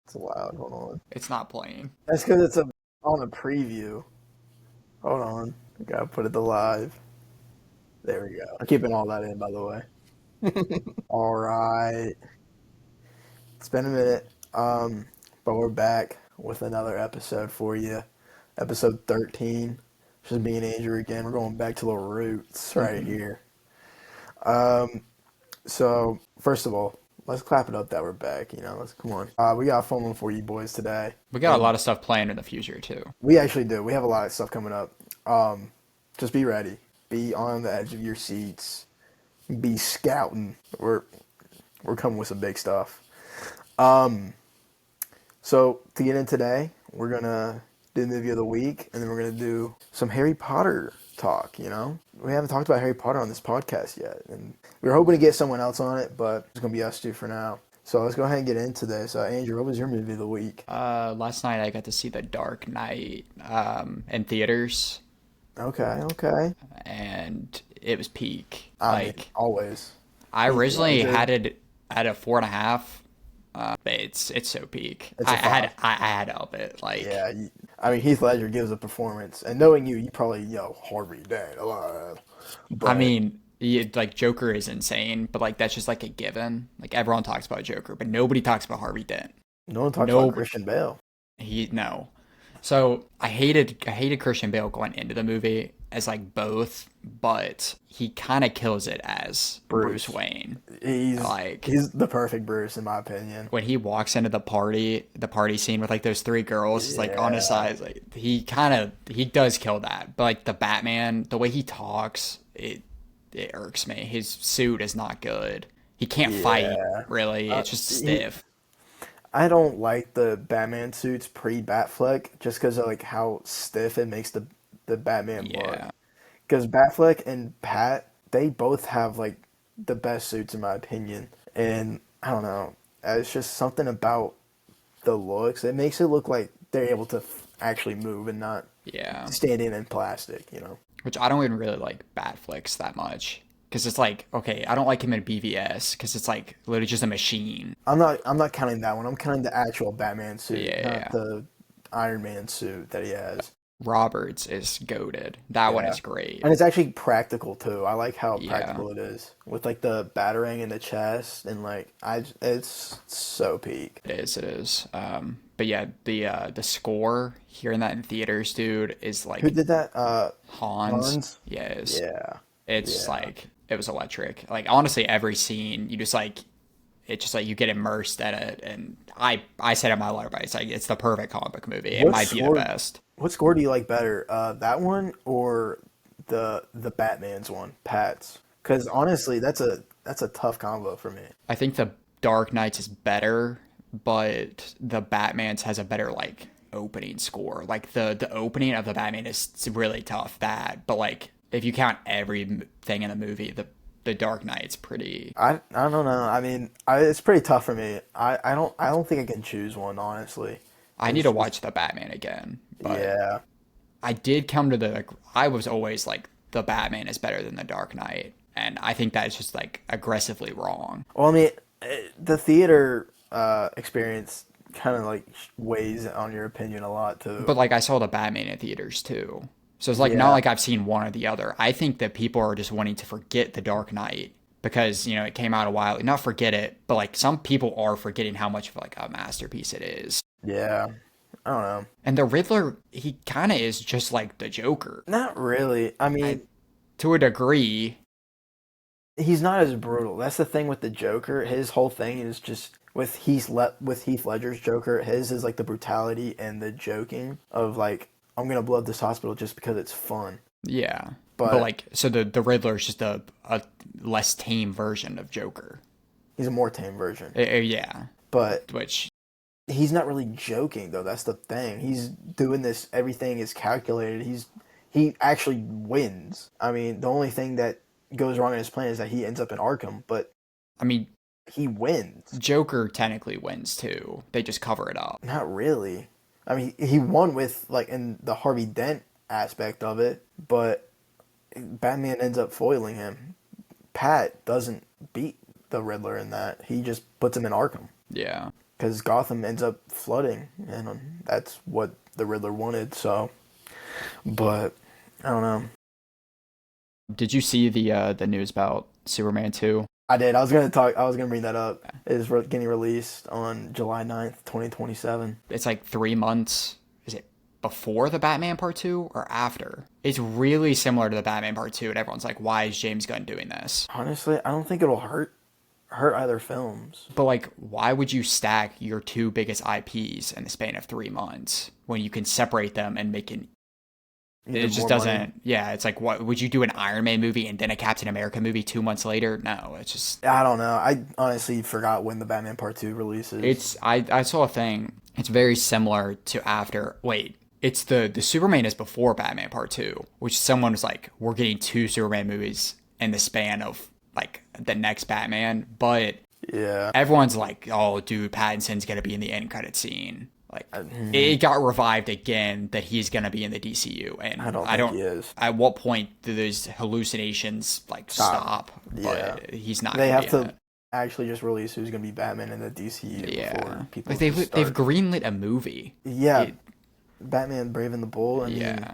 It's loud. Hold on. It's not playing. That's because it's on a preview. Hold on. I gotta put it to live. There we go. I'm keeping all that in, by the way. All right. It's been a minute. But we're back with another episode for you. Episode 13. Just me and Andrew again. We're going back to the roots right Hmm. here. Um, so first of all, let's clap it up that we're back. Let's come on. We got a fun one for you boys today, We got a and lot of stuff planned in the future too. we actually do. We have a lot of stuff coming up. Just be ready. Be on the edge of your seats. Be scouting. We're coming with some big stuff. Um, so to get in today, we're gonna do the movie of the week, and then we're gonna do some Harry Potter talk. We haven't talked about Harry Potter on this podcast yet, and we were hoping to get someone else on it, but it's gonna be us two for now. So let's go ahead and get into this. Andrew, what was your movie of the week? Last night I got to see The Dark Knight in theaters, Okay, okay. and it was peak. I mean, Like always I Heath originally Ledger. had it at a 4.5. But it's so peak. It's I, a I had five. I had to up it. Like Yeah, I mean Heath Ledger gives a performance, and knowing you probably Harvey Dent alive, I but mean, like Joker is insane, but like that's just like a given. Like everyone talks about Joker, but nobody talks about Harvey Dent. no one talks about No, Christian Bale. he no. So I hated Christian Bale going into the movie as like both, but he kind of kills it as Bruce Bruce. Wayne. He's Like he's the perfect Bruce in my opinion. when he walks into the party scene with like those three girls, is like on his Yeah, side, like he does kill that. But like the Batman, the way he talks, it irks me. His suit is not good. He can't fight yeah. really. It's just He, stiff. I don't like the Batman suits pre Batfleck just because of like how stiff it makes the Batman look. Yeah. Because Batfleck and Pat, they both have like the best suits in my opinion, and I don't know. It's just something about the looks. It makes it look like they're able to actually move and not Yeah. standing in plastic. Which I don't even really like Batflicks that much. Because it's like, okay, I don't like him in BVS because it's like literally just a machine. I'm not counting that one. I'm counting the actual Batman Yeah, suit, yeah, not yeah. the Iron Man suit that he has. Roberts is goaded. That one Yeah. is great. And it's actually practical too. I like how Yeah, practical it is with like the batarang in the chest and like it's so peak. it is. It is. But yeah, the score, hearing that in theaters, dude, is Who like did that? Hans. Hans? Yes, Yeah. it's Yeah. like it was electric. Like honestly, every scene you just like it just like you get immersed in it. And I said in my letter, but it's like it's the perfect comic book movie. It What might be the score best. what score do you like better? That one or the Batman's one, Pat's? Cuz honestly, that's a tough combo for me. I think the Dark Knights is better, but the Batman's has a better like opening score. Like the opening of the Batman is really tough. But like if you count everything in the movie, the Dark Knight's pretty. I don't know. I mean, it's pretty tough for me. I don't think I can choose one honestly. I need It's to just watch the Batman again, but yeah. I did come to the like, I was always like the Batman is better than the Dark Knight, and I think that is just like aggressively wrong. Well, I mean, the theater experience kind of like weighs on your opinion a lot too. But like I saw the Batman in theaters too. So it's like not Yeah, like I've seen one or the other. I think that people are just wanting to forget the Dark Knight because, it came out a while. Not forget it, but like some people are forgetting how much of like a masterpiece it is. yeah. I don't know. And the Riddler, he kind of is just like the Joker. Not really. I I mean, To a degree. he's not as brutal. That's the thing with the Joker. His whole thing is just with Heath Ledger's Joker. His is like the brutality and the joking of like I'm gonna blow up this hospital just because it's fun. Yeah. But But like so the Riddler is just a less tame version of Joker. he's a more tame version. Yeah. But Which he's not really joking though. That's the thing. He's doing this. Everything is calculated. He actually wins. I mean, the only thing that goes wrong in his plan is that he ends up in Arkham, but I mean, he wins. Joker technically wins too. They just cover it up. Not really. I mean, he won with like in the Harvey Dent aspect of it, but Batman ends up foiling him. Pat doesn't beat the Riddler in that. He just puts him in Arkham. Yeah. because Gotham ends up flooding, and that's what the Riddler wanted. So, but I don't know. Did you see the news about Superman 2? I did. I was gonna talk. I was gonna bring that up. It is getting released on July 9th, 2027. It's like 3 months. Is it before the Batman Part 2 or after? It's really similar to the Batman Part 2, and everyone's like, why is James Gunn doing this? Honestly, I don't think it'll hurt either films. But like, why would you stack your two biggest IPs in the span of 3 months when you can separate them and make an it just doesn't money. Yeah, it's like, what would you do, an Iron Man movie and then a Captain America movie 2 months later? No, it's just, I don't know. I honestly forgot when the Batman Part 2 releases. I saw a thing. It's very similar to after. Wait, it's the Superman is before Batman Part 2, which someone was like, we're getting two Superman movies in the span of like the next Batman, but yeah, everyone's like, oh dude, Pattinson's gonna be in the end credit scene. Like, it got revived again that he's going to be in the DCU. And I don't think he is. At what point do those hallucinations, like, stop? Yeah. But he's not They gonna have be in to it. actually just release who's going to be Batman in the DCU before people Like, they've greenlit a movie. Yeah. Batman Brave and the Bold. I mean,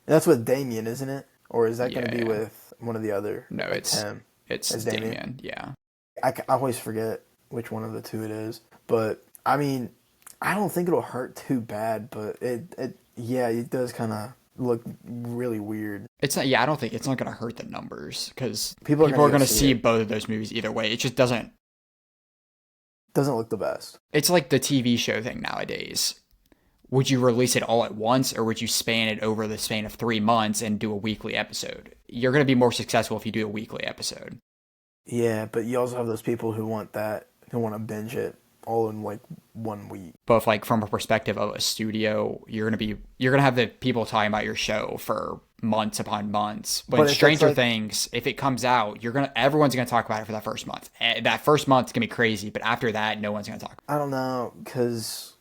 that's with Damian, isn't it? Or is that going to be with one of the other? No, it's him. It's Damian. Yeah. I always forget which one of the two it is. But, I mean, I don't think it'll hurt too bad, but it does kind of look really weird. It's not. Yeah, I don't think it's not going to hurt the numbers because people are going to see both of those movies either way. It just doesn't look the best. It's like the TV show thing nowadays. Would you release it all at once, or would you span it over the span of 3 months and do a weekly episode? You're going to be more successful if you do a weekly episode. Yeah, but you also have those people who want to binge it all in like 1 week. But if, like, from a perspective of a studio, you're gonna have the people talking about your show for months upon months. When Stranger Things, if it comes out, everyone's gonna talk about it for that first month. That first month's gonna be crazy, but after that, no one's gonna talk. I don't know, because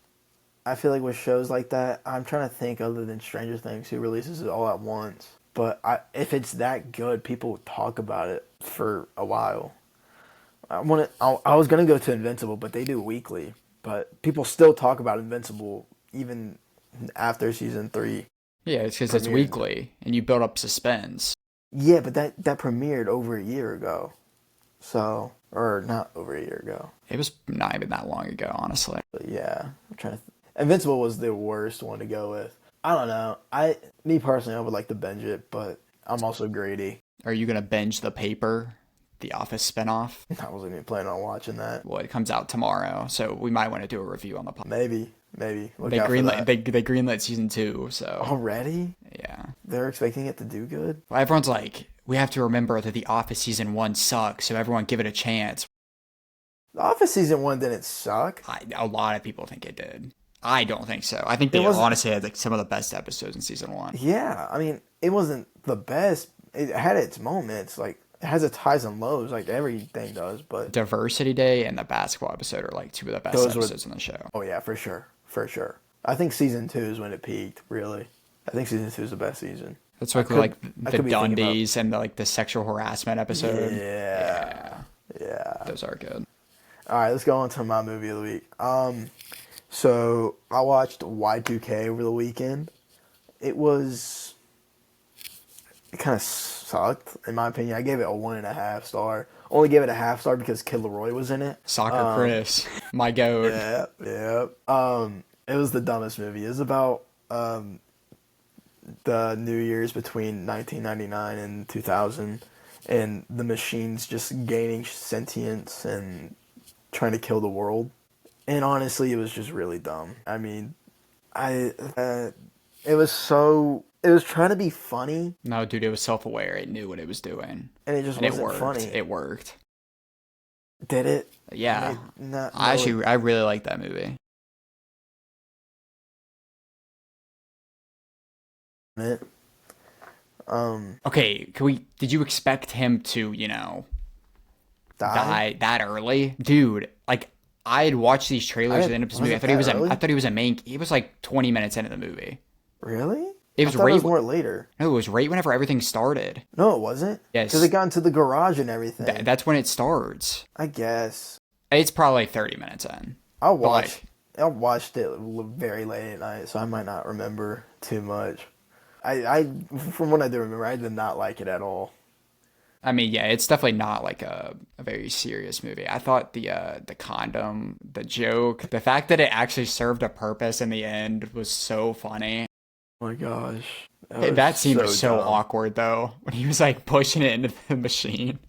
I feel like with shows like that, I'm trying to think other than Stranger Things, who releases it all at once. But if it's that good, people will talk about it for a while. I was gonna go to Invincible, but they do weekly. But people still talk about Invincible even after season 3. Yeah, it's because it's weekly, and you build up suspense. Yeah, but that premiered over a year ago, or not over a year ago. It was not even that long ago, honestly. But yeah, I'm trying to. Invincible was the worst one to go with. I don't know. Me personally, I would like to binge it, but I'm also greedy. Are you gonna binge The Paper? The Office spinoff. I wasn't even planning on watching that. Well, it comes out tomorrow, so we might want to do a review on the podcast. Maybe. They greenlit season 2, so already. Yeah, they're expecting it to do good. Well, everyone's like, we have to remember that The Office season 1 sucks, so everyone give it a chance. The Office season 1 didn't suck. A lot of people think it did. I don't think so. I think they honestly had like some of the best episodes in season 1. Yeah, I mean, it wasn't the best. It had its moments, like. It has its highs and lows, like everything does, but... Diversity Day and the basketball episode are like two of the best episodes in the show. Oh yeah, for sure. I think season 2 is when it peaked, really. I think season 2 is the best season. That's like the Dundies and the sexual harassment episode. Yeah. Those are good. Alright, let's go on to my movie of the week. So, I watched Y2K over the weekend. It kind of sucked, in my opinion. I gave it a 1.5 star. Only gave it a half star because Kid Laroi was in it. Soccer Chris, my goat. Yeah. It was the dumbest movie. It was about the New Year's between 1999 and 2000, and the machines just gaining sentience and trying to kill the world. And honestly, it was just really dumb. I mean, it was trying to be funny. No, dude, it was self-aware. It knew what it was doing. And it just wasn't funny. It worked. Did it? Yeah. I really like that movie. Okay, did you expect him to, die that early? Dude, like, I had watched these trailers at the end of this movie. I thought he was he was like 20 minutes into the movie. Really? It was more later. No, it was right whenever everything started. No, it wasn't. Yes. Because they got into the garage and everything. That's when it starts. I guess. It's probably 30 minutes in. I But watched like, I watched it very late at night, so I might not remember too much. I from what I do remember, I did not like it at all. I mean, yeah, it's definitely not like a very serious movie. I thought the condom, the joke, the fact that it actually served a purpose in the end was so funny. Oh my gosh, that Hey, was that scene was so so dumb. awkward though, when he was like pushing it into the machine.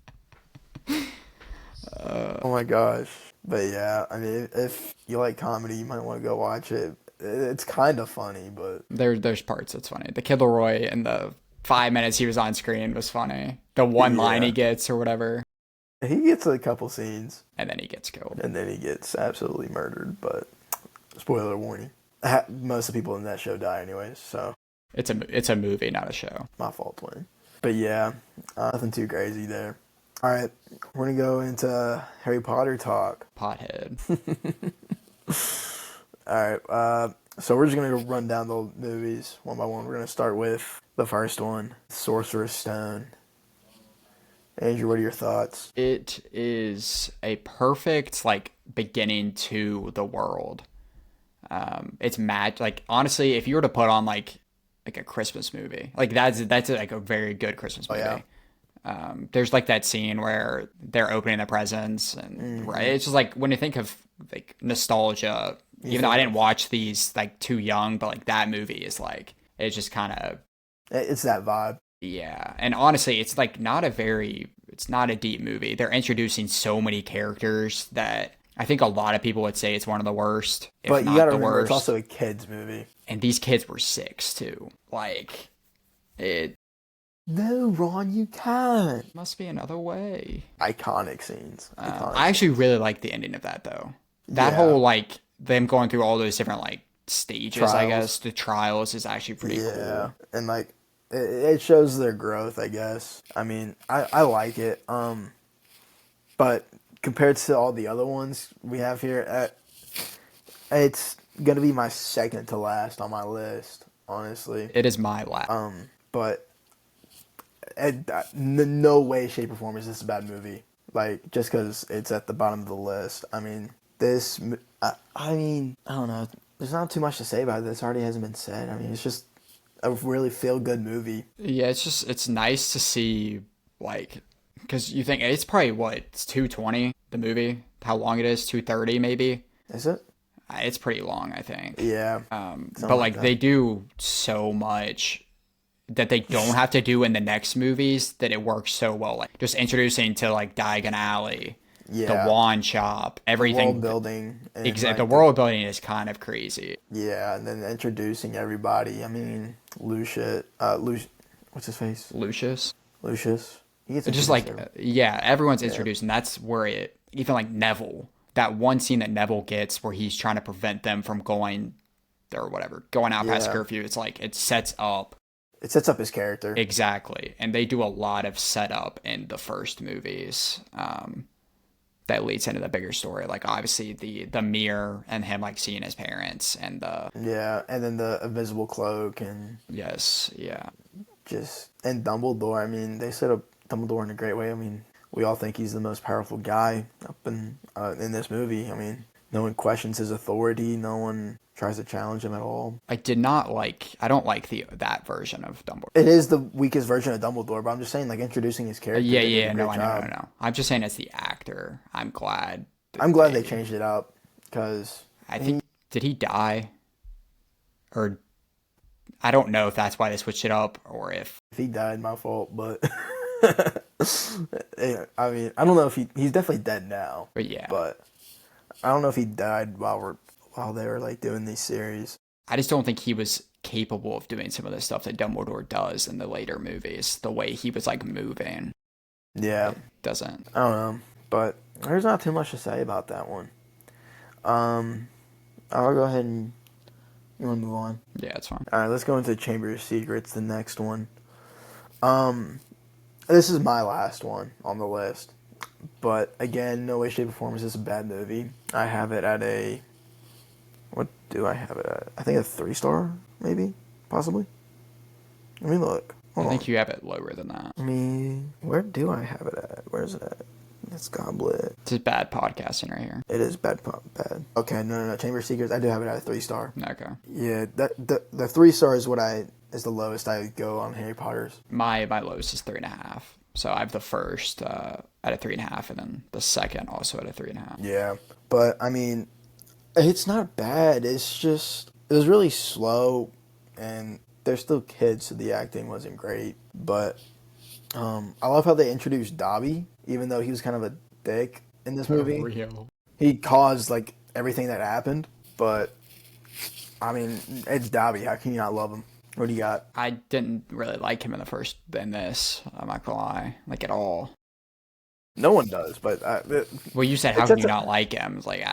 Oh my gosh. But yeah, I mean, if you like comedy, you might want to go watch it. It's kind of funny, but There's parts that's funny. The Kid Leroy in the 5 minutes he was on screen was funny. The one line he yeah, gets or whatever, he gets a couple scenes and then he gets killed. and then he gets absolutely murdered. But spoiler warning: most of the people in that show die anyways, so It's a movie, not a show. my fault, Wayne. But yeah, nothing too crazy there. All right, we're gonna go into Harry Potter talk. Pothead. All right, so we're just gonna run down the movies one by one. We're gonna start with the first one, Sorcerer's Stone. Andrew, what are your thoughts? It is a perfect like beginning to the world. It's mad. Like honestly, if you were to put on like a Christmas movie, like that's like a very good Christmas Oh yeah. movie. There's like that scene where they're opening the presents, and right, Mm-hmm. it's just like when you think of like nostalgia. You Even though I think didn't of watch these like too young, but like that movie is like it's just kind of it's that vibe. yeah. And honestly, it's not a deep movie. They're introducing so many characters that I think a lot of people would say it's one of the worst, if But you got not to the remember, it's worst. also a kids movie. And these kids were 6 too. Like it No, Ron, you can't. must be another way. Iconic scenes. Iconic I actually scenes. really like the ending of that though. That Yeah. whole like them going through all those different like stages, I guess, Trials. the trials is actually pretty Yeah. cool. And like it shows their growth, I guess. I mean, I like it. But compared to all the other ones we have here, it's gonna be my second to last on my list, honestly. It is my lap. But no way, shape, or form is this a bad movie. Like just because it's at the bottom of the list. I mean, I mean, I don't know. There's not too much to say about it. This already hasn't been said. I mean, it's just a really feel good movie. Yeah, it's nice to see like because you think it's probably what it's 220 the movie how long it is 230 maybe Is it? it's pretty long I think Yeah, but something like like they that. do so much that they don't have to do in the next movies that it works so well like just introducing to like Diagon Alley the Yeah, wand shop the world everything building and exact the like the world building is kind of crazy yeah, and then introducing everybody. I mean, what's his face? Lucius Lucius. He gets just introduced like there. yeah everyone's Yeah, introduced and that's where it even like Neville that one scene that Neville gets where he's trying to prevent them from going or whatever going out past yeah. curfew it's like it sets up It sets up his character. exactly and they do a lot of setup in the first movies that leads into the bigger story like obviously the mirror and him like seeing his parents and the Yeah, and then the invisible cloak and yes yeah and Dumbledore. I mean, they set up Dumbledore in a great way. I mean, we all think he's the most powerful guy up in this movie. I mean, no one questions his authority. No one tries to challenge him at all. I don't like the that version of Dumbledore. It is the weakest version of Dumbledore, but I'm just saying, like introducing his character, Yeah, they did a yeah, no, great I know, no, job. no. I'm just saying as the actor, I'm glad I'm that glad they they. changed it up because I think did he die or I don't know if that's why they switched it up or if. if he died, my fault. But yeah, I mean, I don't know if he's definitely dead now, But yeah, but I don't know if he died while they were like doing these series. I just don't think he was capable of doing some of the stuff that Dumbledore does in the later movies. The way he was like moving, Yeah, it doesn't. I don't know, but there's not too much to say about that one. Um, I'll go ahead and you want to move on. Yeah, it's fine. All right, let's go into Chamber of Secrets, the next one. Um, this is my last one on the list, but again, no way, shape, or form is this a bad movie. I have it at a what do I have it at? I think a 3-star, maybe, possibly. Let me look. I Hold on. think you have it lower than that. Where do I have it at? Where is it at? It's Goblet. This is bad podcasting right here. It is bad. Okay, no. Chamber of Secrets. I do have it at a 3-star. Okay. Yeah, the 3 star is is the lowest I go on Harry Potter's. My lowest is 3.5. So I have the first at a 3.5, and then the second also at a 3.5. Yeah, but I mean, it's not bad. It's just it was really slow, and they're still kids, so the acting wasn't great. But I love how they introduced Dobby, even though he was kind of a dick in this movie. Real. He caused like everything that happened, but I mean, it's Dobby. How can you not love him? What do you got? I didn't really like him in this. I'm not gonna lie, like at all. No one does, but Well, you said how can you not like him? It's like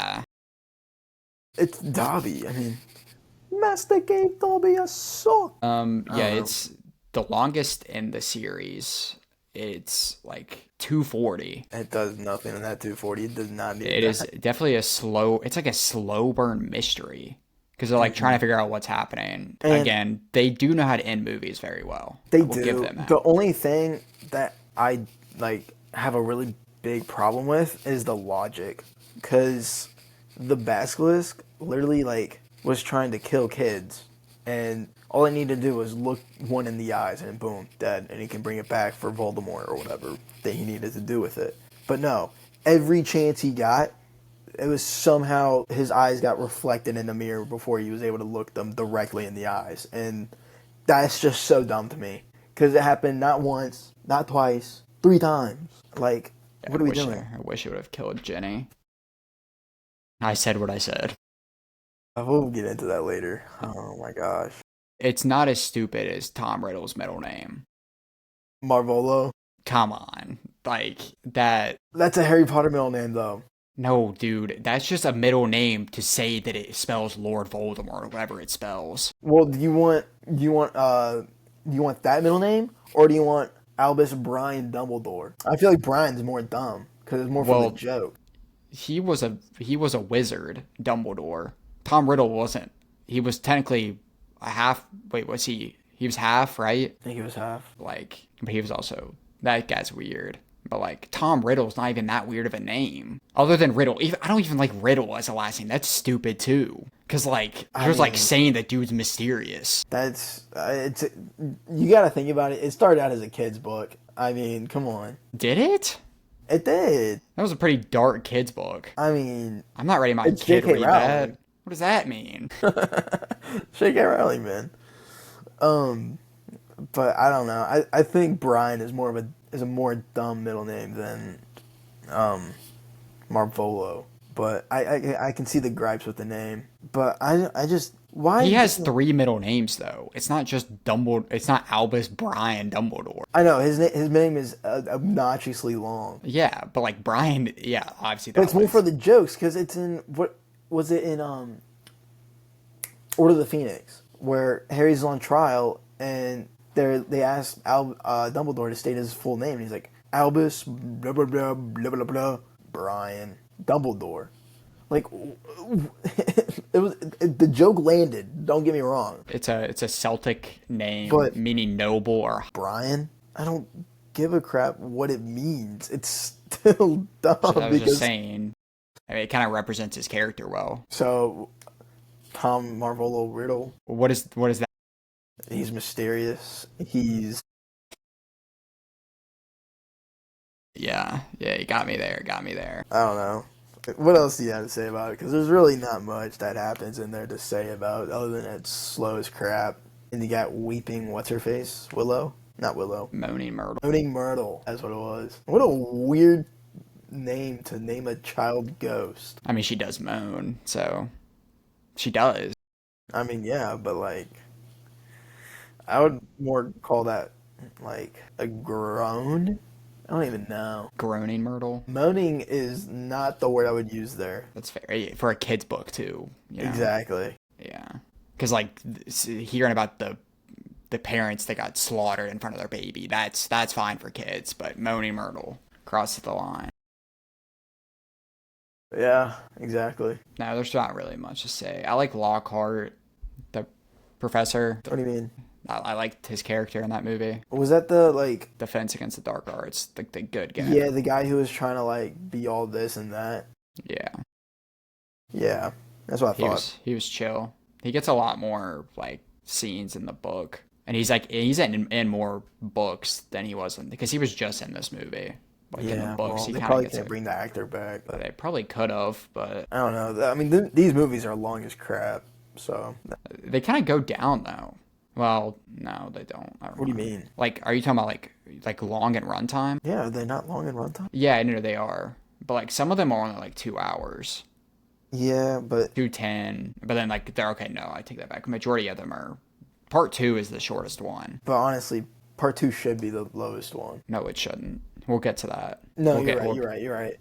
it's Dobby. I mean, Master gave Dobby a sock. Yeah, it's the longest in the series. It's like 240. It does nothing in that 240. It does not need It that. is definitely it's like a slow burn mystery because they're like trying to figure out what's happening. And again, they do know how to end movies very well. They I will do. give them that. The only thing that I like have a really big problem with is the logic, because the basilisk literally like was trying to kill kids, and all I needed to do was look one in the eyes, and boom, dead, and he can bring it back for Voldemort or whatever that he needed to do with it. But no, every chance he got, it was somehow his eyes got reflected in the mirror before he was able to look them directly in the eyes, and that's just so dumb to me, because it happened not once, not twice, 3 times. Like, Yeah, what are we doing? I wish it would have killed Jenny. I said what I said. We'll get into that later. Oh my gosh. It's not as stupid as Tom Riddle's middle name. Marvolo. Come on. Like, that. That's a Harry Potter middle name, though. No, dude. That's just a middle name to say that it spells Lord Voldemort or whatever it spells. Well, do you want that middle name, or do you want Albus Brian Dumbledore? I feel like Brian's more dumb because it's more for the joke. He was a wizard, Dumbledore. Tom Riddle wasn't. He was technically a half. Wait, was he? He was half, right? I think he was half. Like, but he was also, that guy's weird. But like, Tom Riddle's not even that weird of a name. Other than Riddle, I don't even like Riddle as a last name. That's stupid too. Cause like, there's like saying that dude's mysterious. That's you got to think about it. It started out as a kid's book. I mean, come on. Did it? It did. That was a pretty dark kid's book. I mean, I'm not ready my kid to read that. What does that mean? J.K. Rowling, man. But I don't know. I think Brian is a more dumb middle name than Marvolo. But I can see the gripes with the name. But I just why he has 3 middle names though. It's not just Dumbledore. It's not Albus Brian Dumbledore. I know his name is obnoxiously long. Yeah, but like Brian, yeah, obviously. But it's more for the jokes because it's in what was it in Order of the Phoenix, where Harry's on trial and they asked Dumbledore to state his full name, and he's like Albus blah blah blah blah blah blah Brian Dumbledore. Like the joke landed. Don't get me wrong. It's a Celtic name, but meaning noble or Brian. I don't give a crap what it means. It's still dumb. I was just saying. I mean, it kind of represents his character well. So, Tom Marvolo Riddle. What is that? He's mysterious. Yeah, you got me there. I don't know. What else do you have to say about it? Because there's really not much that happens in there to say about it, other than it's slow as crap. And you got weeping, what's her face? Willow? Not Willow. Moaning Myrtle. Moaning Myrtle. That's what it was. What a weird name to name a child ghost. I mean, she does moan, so she does. I mean, yeah, but like, I would more call that like a groan. I don't even know. Groaning Myrtle. Moaning is not the word I would use there. That's fair for a kid's book too. You know? Exactly. Yeah, because like hearing about the parents that got slaughtered in front of their baby, that's fine for kids, but Moaning Myrtle crosses the line. Yeah, exactly. No, there's not really much to say. I like Lockhart, the professor. What do you mean? I liked his character in that movie. Was that the like? Defense Against the Dark Arts, the good guy. Yeah, the guy who was trying to like be all this and that. Yeah, Yeah, that's what I thought. he was chill. He gets a lot more like scenes in the book, and he's in more books than he was in because he was just in this movie. Like in the Yeah, books, well, he they kind of probably gets can't it. bring the actor back, but They probably could have, but I don't know. I mean, these movies are long as crap. So, they kind of go down though. Well, no, they don't. Never what do you mind. mean? Like, are you talking about like long in runtime? Yeah, are they not long in runtime? Yeah, I know they are, but like some of them are only like 2 hours, Yeah, but 2:10. But then like they're okay. No, I take that back. Majority of them are. Part two is the shortest one. honestly, part two should be the lowest one. No, it shouldn't. We'll get to that. No, We'll you're get. right. We'll, You're right.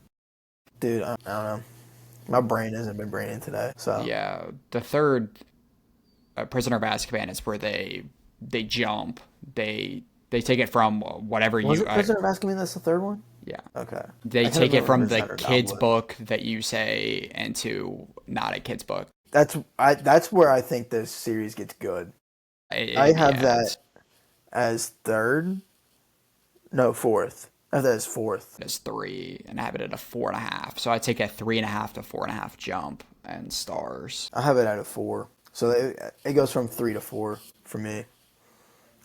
Dude, I don't know. My brain hasn't been braining today. So, yeah, the third Prisoner of Azkaban is where they jump. They take it from whatever was you. it Prisoner of Azkaban? That's the third one. Yeah. Okay. They I take couldn't it from remember if the it was that or kid's Goblet. book that you say into not a kid's book. That's where I think this series gets good. I have Yeah, that as third. No, fourth. I have that as fourth. it's 3, and I have it at a 4.5. So I take a 3.5 to 4.5 jump and stars. I have it at a 4. So it goes from 3 to 4 for me.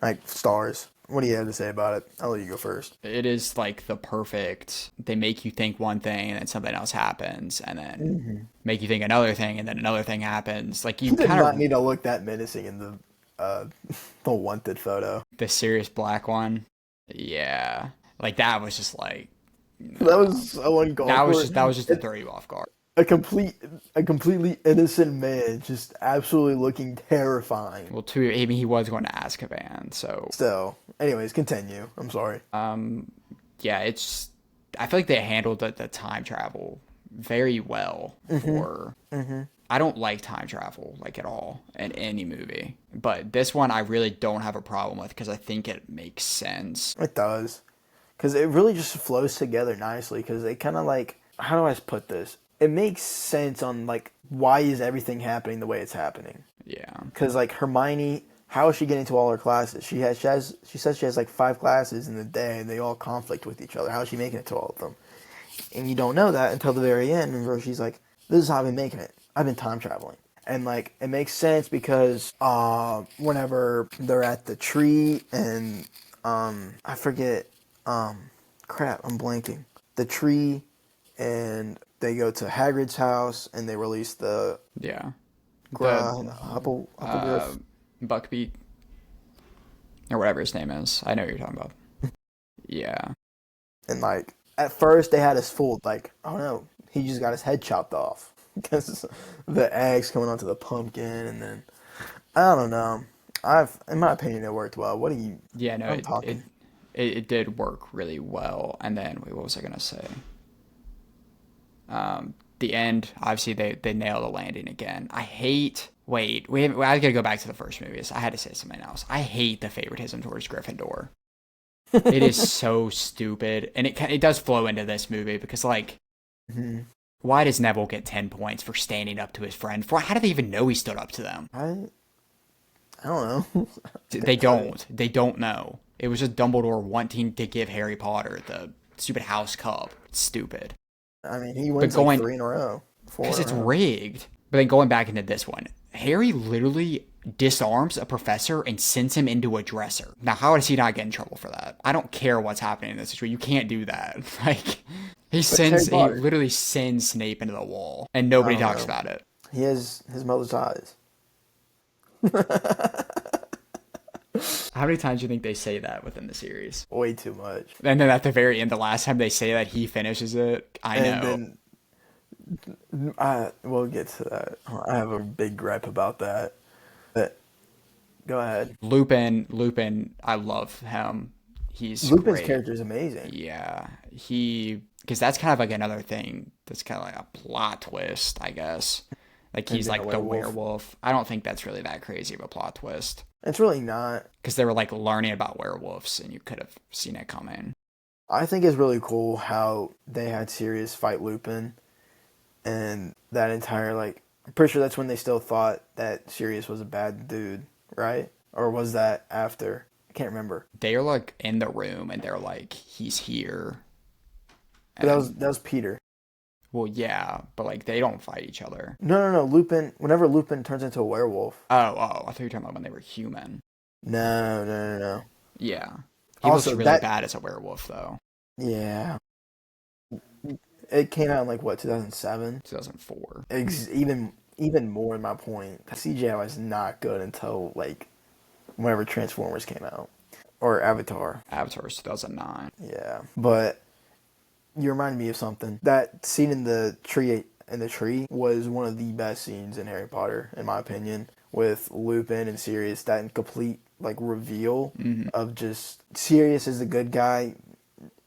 Like stars. What do you have to say about it? I'll let you go first. It is like the perfect. They make you think one thing, and then something else happens, and then make you think another thing, and then another thing happens. Like He you did kind not of need to look that menacing in uh, the wanted photo. the Sirius Black one. Yeah, like that was just like That was so uncalled for. that was just to throw you off guard. A completely innocent man, just absolutely looking terrifying. Well, too, I mean, he was going to Azkaban, so So, anyways, continue. I'm sorry. yeah, it's. I feel like they handled the time travel very well for. I don't like time travel like at all in any movie, but this one I really don't have a problem with because I think it makes sense. It does. Because it really just flows together nicely. Because they kind of like, how do I put this? It makes sense on like, why is everything happening the way it's happening? Yeah, Because like Hermione, how is she getting to all her classes? She says she has like 5 classes in the day, and they all conflict with each other. How is she making it to all of them? And you don't know that until the very end, and she's like, "This is how I've been making it. I've been time traveling." And like it makes sense because whenever they're at the tree and I forget crap, I'm blanking. The tree, and they go to Hagrid's house and they release the yeah. Hupplegriff. Buckbeak or whatever his name is. I know what you're talking about. Yeah, And like at first they had us fooled, like, oh no, he just got his head chopped off because the eggs coming onto the pumpkin, and then I don't know. In my opinion, it worked well. What do you? yeah. No, I'm talking. it did work really well. And then wait, what was I gonna say? The end. Obviously, they nail the landing again. I hate. Wait, I gotta go back to the first movies. I had to say something else. I hate the favoritism towards Gryffindor. It is so stupid, and it does flow into this movie because like, why does Neville get 10 points for standing up to his friend? How do they even know he stood up to them? I don't know. They don't. They don't know. It was just Dumbledore wanting to give Harry Potter the stupid house cup. It's stupid. I mean, he wins like 3 in a row, 4 Because in it's a row. rigged. But then going back into this one, Harry literally disarms a professor and sends him into a dresser. Now, how does he not get in trouble for that? I don't care what's happening in this situation. You can't do that. Like, he literally sends Snape into the wall, and nobody talks about it. He has his mother's eyes. How many times do you think they say that within the series? Way too much. And then at the very end, the last time they say that he finishes it, I know. And then we'll get to that. I have a big gripe about that. But go ahead. Lupin, I love him. He's Lupin's great. character is amazing. Yeah, because that's kind of like another thing that's kind of like a plot twist, I guess. Like he's being like a the werewolf. werewolf. I don't think that's really that crazy of a plot twist It's really not. because they were like learning about werewolves, and you could have seen it coming. I think it's really cool how they had Sirius fight Lupin, and that entire like. I'm pretty sure that's when they still thought that Sirius was a bad dude, right? or was that after? I can't remember. They're like in the room and they're like, he's here. But that was And that was Peter. well, yeah, but like they don't fight each other. No, no, no. Lupin. Whenever Lupin turns into a werewolf. Oh, I thought you were talking about when they were human. No, no, no, no. Yeah. He looks Also, really that bad as a werewolf though. yeah, it came out in like what 2007. 2004. Even more in my point. CGI was not good until like whenever Transformers came out or Avatar. Avatar's 2009. Yeah, but you reminded me of something. That scene in the tree was one of the best scenes in Harry Potter, in my opinion. With Lupin and Sirius, that complete like reveal of just Sirius is the good guy.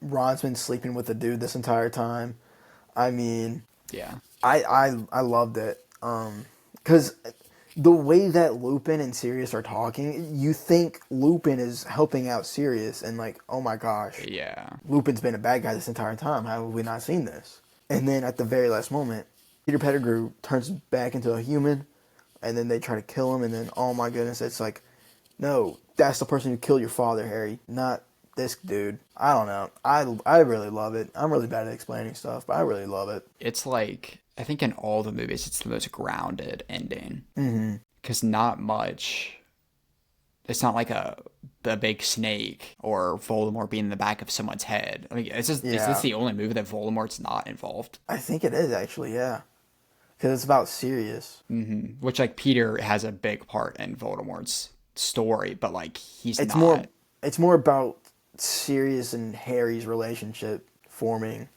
Ron's been sleeping with the dude this entire time. I mean, Yeah. I loved it. Because the way that Lupin and Sirius are talking, you think Lupin is helping out Sirius, and like, oh my gosh, Yeah. Lupin's been a bad guy this entire time. How have we not seen this? And then at the very last moment, Peter Pettigrew turns back into a human, and then they try to kill him, and then oh my goodness, it's like, no, that's the person who killed your father, Harry, not this dude. I don't know. I really love it. I'm really bad at explaining stuff, but I really love it. It's like, I think in all the movies, it's the most grounded ending. Mm-hmm. Because not much. It's not like the big snake or Voldemort being in the back of someone's head. I mean, is this Yeah, the only movie that Voldemort's not involved? I think it is actually. Yeah, because it's about Sirius. Which like Peter has a big part in Voldemort's story, but like he's It's not. more about Sirius and Harry's relationship forming,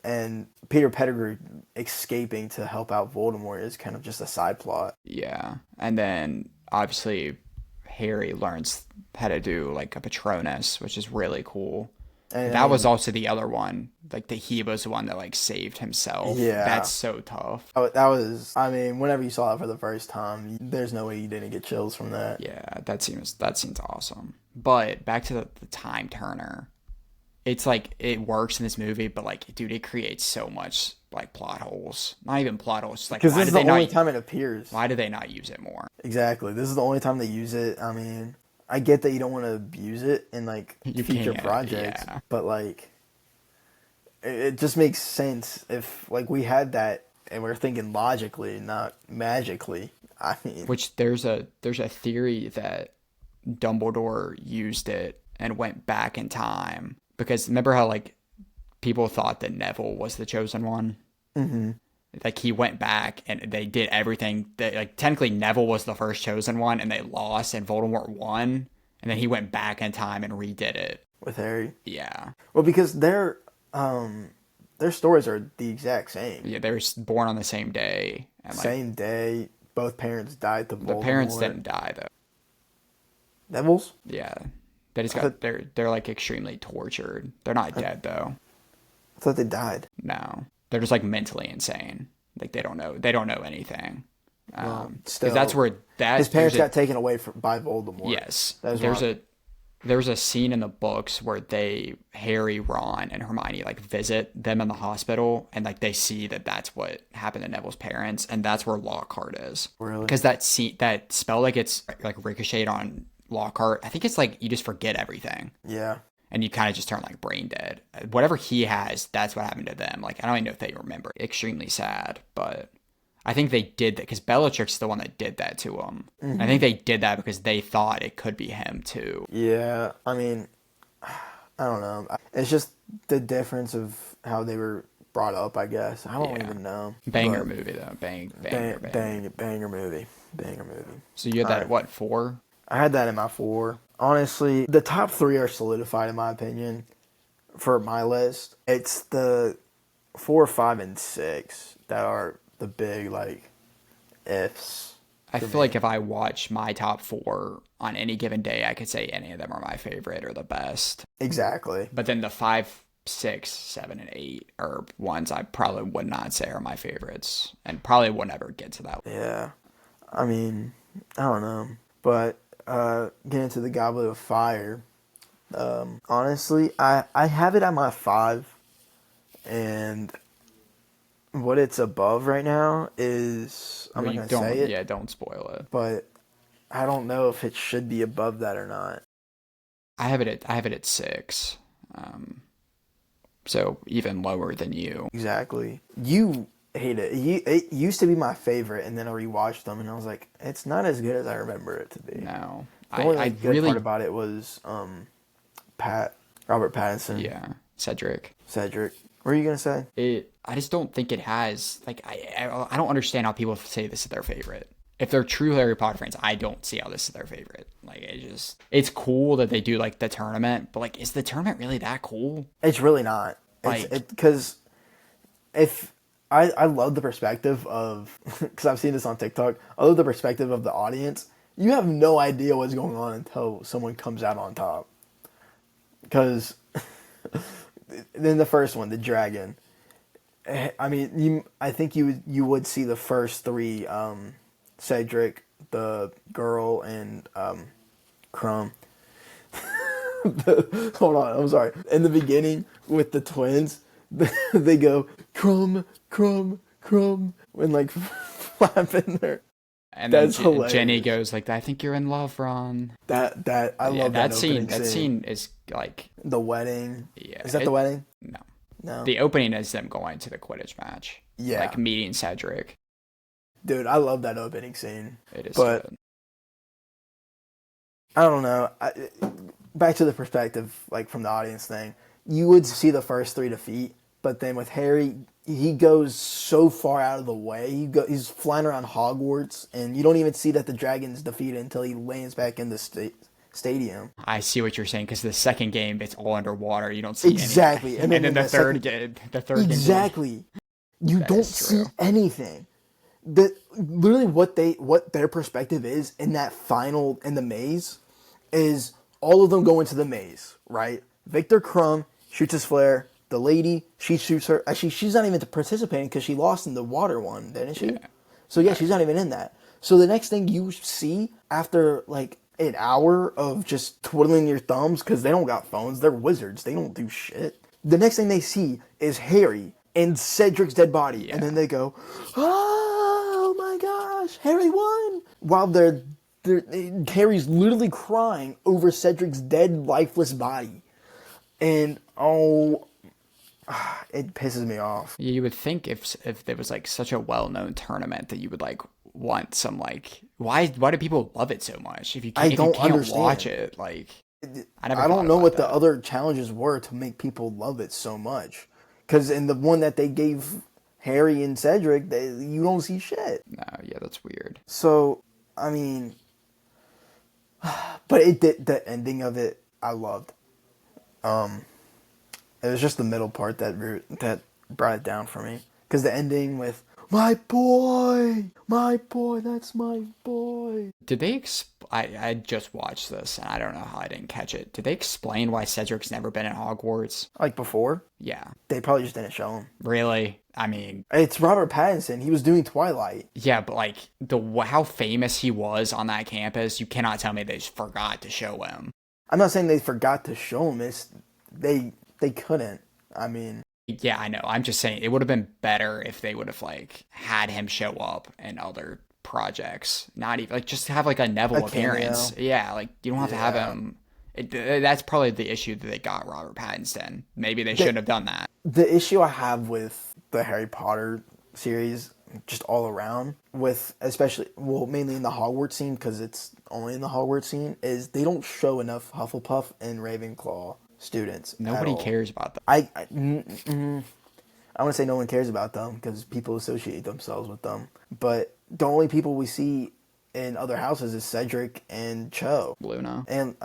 and Peter Pettigrew escaping to help out Voldemort is kind of just a side plot. Yeah, and then obviously Harry learns how to do like a Patronus, which is really cool. And I That was mean, also the other one. Like the he was the one that like saved himself. yeah, That's so tough. that was. I mean, whenever you saw it for the first time, there's no way you didn't get chills from that. Yeah, that seems awesome. But back to the time turner. It's like it works in this movie, but like, dude, it creates so much like plot holes. Not even plot holes. Just like, Because this is the only time it appears. Why do they not use it more? Exactly. This is the only time they use it. I mean, I get that you don't want to abuse it in like You future can't. projects, Yeah. but like it just makes sense if like we had that and we're thinking logically, not magically. I mean, Which there's a theory that Dumbledore used it and went back in time because remember how like people thought that Neville was the chosen one. hmm Like he went back and they did everything that like technically Neville was the first chosen one and they lost and Voldemort won and then he went back in time and redid it. with Harry. Yeah. Well, because their stories are the exact same. Yeah, they were born on the same day and like Same day, both parents died to the Voldemort. parents didn't die though. Neville's? Yeah. They just I got thought, they're like extremely tortured. They're not dead though. I thought they died. No. They're just like mentally insane. Like they don't know anything. Because that's Still, where that his parents there's got taken away by Voldemort. yes. That's There's a scene in the books where Harry, Ron, and Hermione like visit them in the hospital, and like they see that that's what happened to Neville's parents, and that's where Lockhart is. Really? Because that spell that gets like ricocheted on Lockhart, I think it's like you just forget everything, Yeah. and you kind of just turn like brain dead. Whatever he has, that's what happened to them. Like I don't even know if they remember. Extremely sad, but I think they did that because Bellatrix's the one that did that to him. I think they did that because they thought it could be him too. Yeah. I mean, I don't know. It's just the difference of how they were brought up, I guess. I don't Yeah. even know. Banger But movie though. Banger. banger movie. Banger movie. So you had All that right. at what, 4? I had that in my 4. Honestly, the top 3 are solidified in my opinion for my list. It's the 4, 5, and 6 that are the big like ifs I for feel me. like if I watch my top 4 on any given day, I could say any of them are my favorite or the best. Exactly. But then the 5, 6, 7, and 8 are ones I probably would not say are my favorites and probably would never get to that. Yeah. I mean, I don't know. But getting into the Goblet of Fire, honestly, I have it at my 5, and what it's above right now is I'm not We gonna say don't, it, yeah, don't spoil it. but I don't know if it should be above that or not. I have it at 6. Um, so even lower than you. Exactly. You hate it. It used to be my favorite, and then I rewatched them, and I was like, it's not as good as I remember it to be. No. The only I like good part really about it was Pat Robert Pattinson, yeah, Cedric. Cedric. What are you gonna say? I just don't think it has like I don't understand how people say this is their favorite. If they're true Harry Potter fans, I don't see how this is their favorite. Like it's cool that they do like the tournament, but like is the tournament really that cool? It's really not. It's Like because if I love the perspective of because I've seen this on TikTok. I love the perspective of the audience. You have no idea what's going on until someone comes out on top. Because then the first one, the dragon. I mean, I think you would see the first three, Cedric, the girl, and Crumb. Hold on, I'm sorry. In the beginning with the twins, they go Crumb, Crumb, Crumb, and like flapping there. and then That's hilarious. Jenny goes like, "I think you're in love, Ron." That I Yeah, love that opening that scene is like The wedding. yeah, Is that the wedding? no. No. The opening is them going to the Quidditch match. Yeah. Like meeting Cedric. Dude, I love that opening scene. It is But good. I don't know. Back to the perspective, like from the audience thing, you would see the first three defeat, but then with Harry, he goes so far out of the way. He's flying around Hogwarts, and you don't even see that the dragon's defeated until he lands back in the stadium. I see what you're saying because the second game it's all underwater. You don't see Exactly, anything. And then the third game. Exactly. You That don't is see true. anything. Literally what their perspective is in that final in the maze is all of them go into the maze, right? Victor Crumb shoots his flare. The lady, she shoots her. Actually, she's not even participating because she lost in the water one, didn't she? Yeah. So yeah, she's not even in that. So the next thing you see after like an hour of just twiddling your thumbs because they don't got phones, they're wizards, they don't do shit. The next thing they see is Harry and Cedric's dead body, and then they go, "Oh my gosh, Harry won!" While Harry's literally crying over Cedric's dead, lifeless body, and it pisses me off. You would think if there was like such a well-known tournament that you would like want some like why do people love it so much if you I can't, don't if you can't understand. watch it like I never I thought don't know about what the that. other challenges were to make people love it so much. Because in the one that they gave Harry and Cedric, you don't see shit. No, yeah, that's weird. So, I mean, but the ending of it, I loved. It was just the middle part that brought it down for me. Because the ending with my boy, that's my boy. Did they I just watched this and I don't know how I didn't catch it. Did they explain why Cedric's never been in Hogwarts? Like before, Yeah. they probably just didn't show him. Really? I mean, It's Robert Pattinson. He was doing Twilight. yeah, but like how famous he was on that campus, you cannot tell me they just forgot to show him. I'm not saying they forgot to show him. It's they couldn't. I mean, Yeah, I know. I'm just saying it would have been better if they would have like had him show up in other projects. Not even like just have like a Neville appearance. cameo. Yeah, like you don't have to have Yeah. him. That's probably the issue that they got Robert Pattinson. Maybe they shouldn't have done that. The issue I have with the Harry Potter series, just all around, with especially, well, mainly in the Hogwarts scene, because it's only in the Hogwarts scene, is they don't show enough Hufflepuff and Ravenclaw students. at Nobody all. cares about that. I want to say no one cares about them because people associate themselves with them. But the only people we see in other houses is Cedric and Cho. Luna. And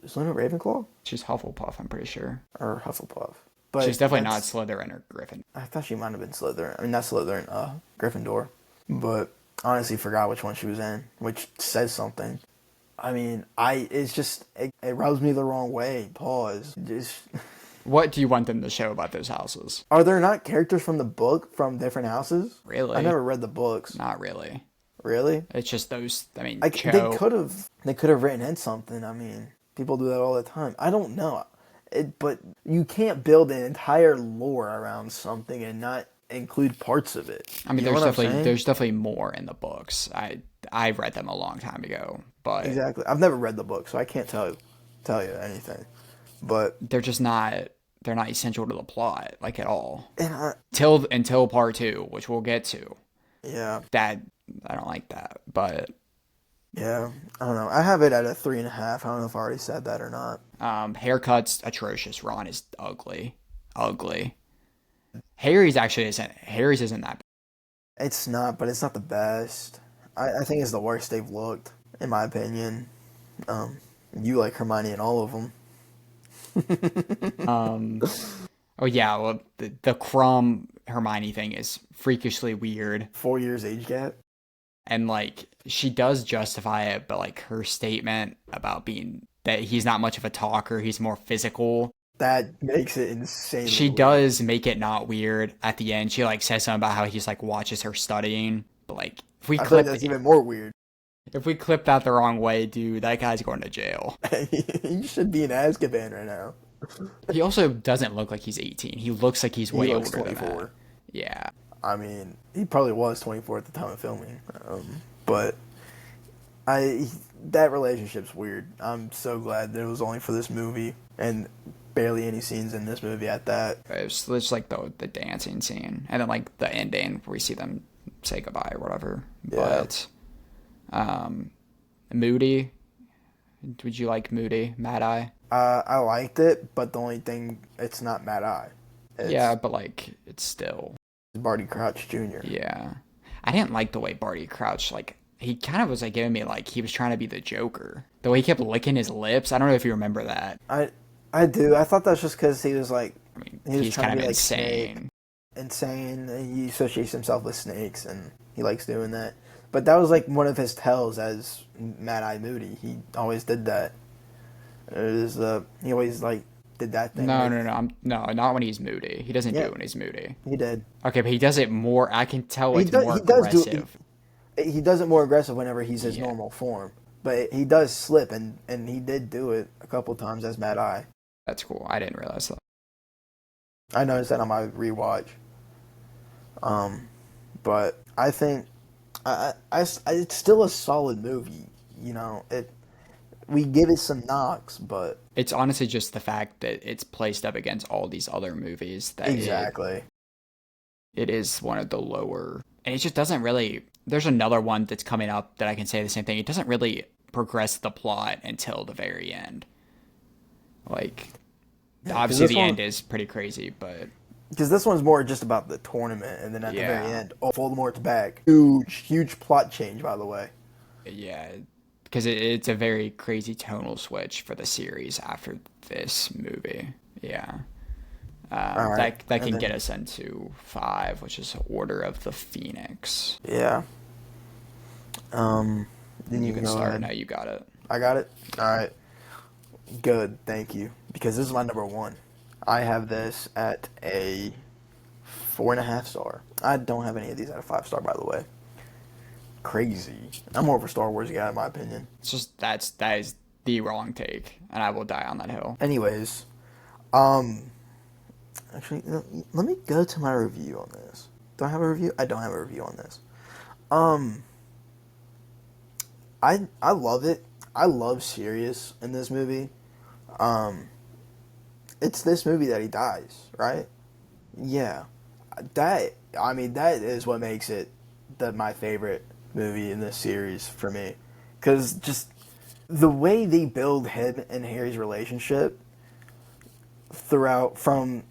is Luna Ravenclaw She's Hufflepuff, I'm pretty sure. or Hufflepuff? But She's definitely not that's- Slytherin or Griffin. I thought she might have been Slytherin. I mean, not Slytherin, Gryffindor. But honestly, forgot which one she was in, which says something. I mean, it's just it rubs me the wrong way. Pause. Just What do you want them to show about those houses? are there not characters from the book from different houses? Really? I never read the books. Not really. Really? It's just those. I mean, They Cho. could have written in something. I mean, people do that all the time. I don't know. But you can't build an entire lore around something and not include parts of it. I mean, You know what I'm saying? there's definitely more in the books. I read them a long time ago, but Exactly. I've never read the book, so I can't tell you anything. But they're just not they're not essential to the plot like at all. and Till until part 2, which we'll get to. yeah, That I don't like that, but yeah. I don't know. I have it at a 3.5. I don't know if I already said that or not. haircut's atrocious. Ron is ugly, ugly. Harry's isn't that bad. It's not, but it's not the best. I think it's the worst they've looked, in my opinion. Um, you like Hermione in all of them. Oh yeah, well the Crumb Hermione thing is freakishly weird, 4 years age gap. and like she does justify it, but like her statement about being that he's not much of a talker, he's more physical. That makes it insanely She weird. does make it not weird at the end. She like says something about how he's like watches her studying, but like I feel like that's even more weird. if we clip that the wrong way, dude, that guy's going to jail. You should be in Azkaban right now. He also doesn't look like he's 18. He looks like he's He way looks older than that. 24. Yeah. I mean, he probably was 24 at the time of filming. But I that relationship's weird. I'm so glad that it was only for this movie and barely any scenes in this movie at that. It's like the dancing scene, and then like the ending where we see them say goodbye or whatever. Yeah. But Moody, would you like Moody, Mad Eye? I liked it, but the only thing, it's not Mad Eye. Yeah, It's but like it's still Barty Crouch Jr. yeah. I didn't like the way Barty Crouch like he kind of was like giving me like he was trying to be the Joker. The way he kept licking his lips. I don't know if you remember that. I do. I thought that's just because he was like, I mean, he was he's trying kind to of be like Snake. insane. Insane. He associates himself with snakes, and he likes doing that. But that was like one of his tells as Mad Eye Moody. He always did that. It was he always like did that thing. No, no, no. No, not when he's moody. He doesn't do Yeah, it when he's moody. he did. Okay, but he does it more. I can tell He it's does. more He does do. aggressive. He does it more aggressive whenever he's his Yeah, normal form. But he does slip, and he did do it a couple times as Mad Eye. that's cool. I didn't realize that. I noticed that on my rewatch. But I think it's still a solid movie. You know, we give it some knocks, but It's honestly just the fact that it's placed up against all these other movies that exactly. it is one of the lower. And it just doesn't really. There's another one that's coming up that I can say the same thing. It doesn't really progress the plot until the very end. Like, Yeah, obviously the end is pretty crazy, but because this one's more just about the tournament, and then at the very yeah, end, oh, Voldemort's back. Huge plot change, by the way. yeah, because it's a very crazy tonal switch for the series after this movie. Yeah. All right, That and can get then us into 5, which is Order of the Phoenix. yeah. Then You you can can go start ahead. now. You got it. I got it. All right. Good. Thank you. Because this is my number one. I have this at a 4.5 star. I don't have any of these at a 5 star, by the way. Crazy. I'm more of a Star Wars guy, in my opinion. It's just that is the wrong take, and I will die on that hill. Anyways, um, actually, let me go to my review on this. Do I have a review? I don't have a review on this. Um, I love it. I love Sirius in this movie. Um, it's this movie that he dies, right? Yeah. That is what makes it my favorite movie in this series for me. Because just the way they build him and Harry's relationship throughout from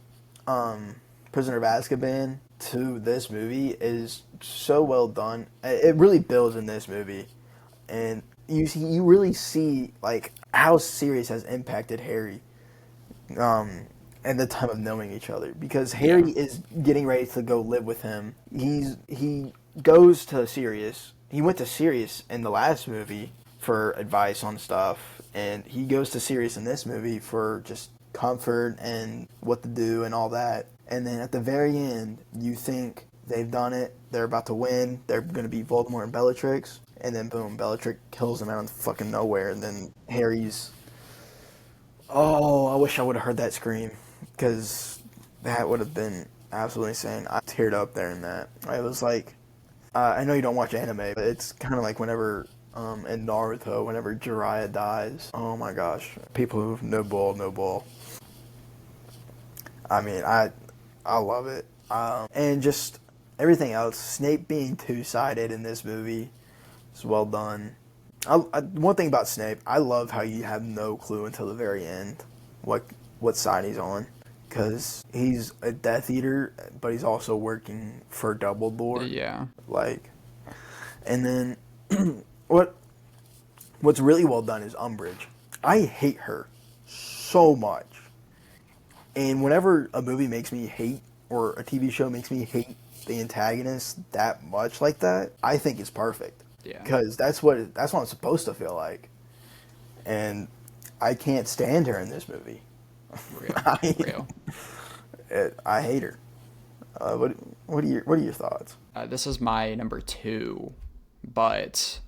Prisoner of Azkaban to this movie is so well done. It really builds in this movie, and you really see like how Sirius has impacted Harry, and the time of knowing each other, because Yeah. Harry is getting ready to go live with him. He goes to Sirius. He went to Sirius in the last movie for advice on stuff, and he goes to Sirius in this movie for just comfort and what to do and all that. And then at the very end, you think they've done it. They're about to win. They're going to beat Voldemort and Bellatrix. And then boom, Bellatrix kills him out of fucking nowhere. And then Harry's... Oh, I wish I would have heard that scream. Because that would have been... absolutely insane. I teared up there in that. I was like, I know you don't watch anime, but it's kind of like whenever in Naruto, whenever Jiraiya dies. Oh my gosh, people who no ball, no ball. I mean, I love it. And just everything else. Snape being two-sided in this movie is well done. One thing about Snape, I love how you have no clue until the very end what what side he's on, because he's a Death Eater, but he's also working for Dumbledore. Yeah. Like, and then what what's really well done is Umbridge. I hate her so much, and whenever a movie makes me hate or a TV show makes me hate the antagonist that much like that, I think it's perfect Yeah. because that's what I'm supposed to feel like, and I can't stand her in this movie. Real. I, Real. I hate her. What are your thoughts? This is my number two, but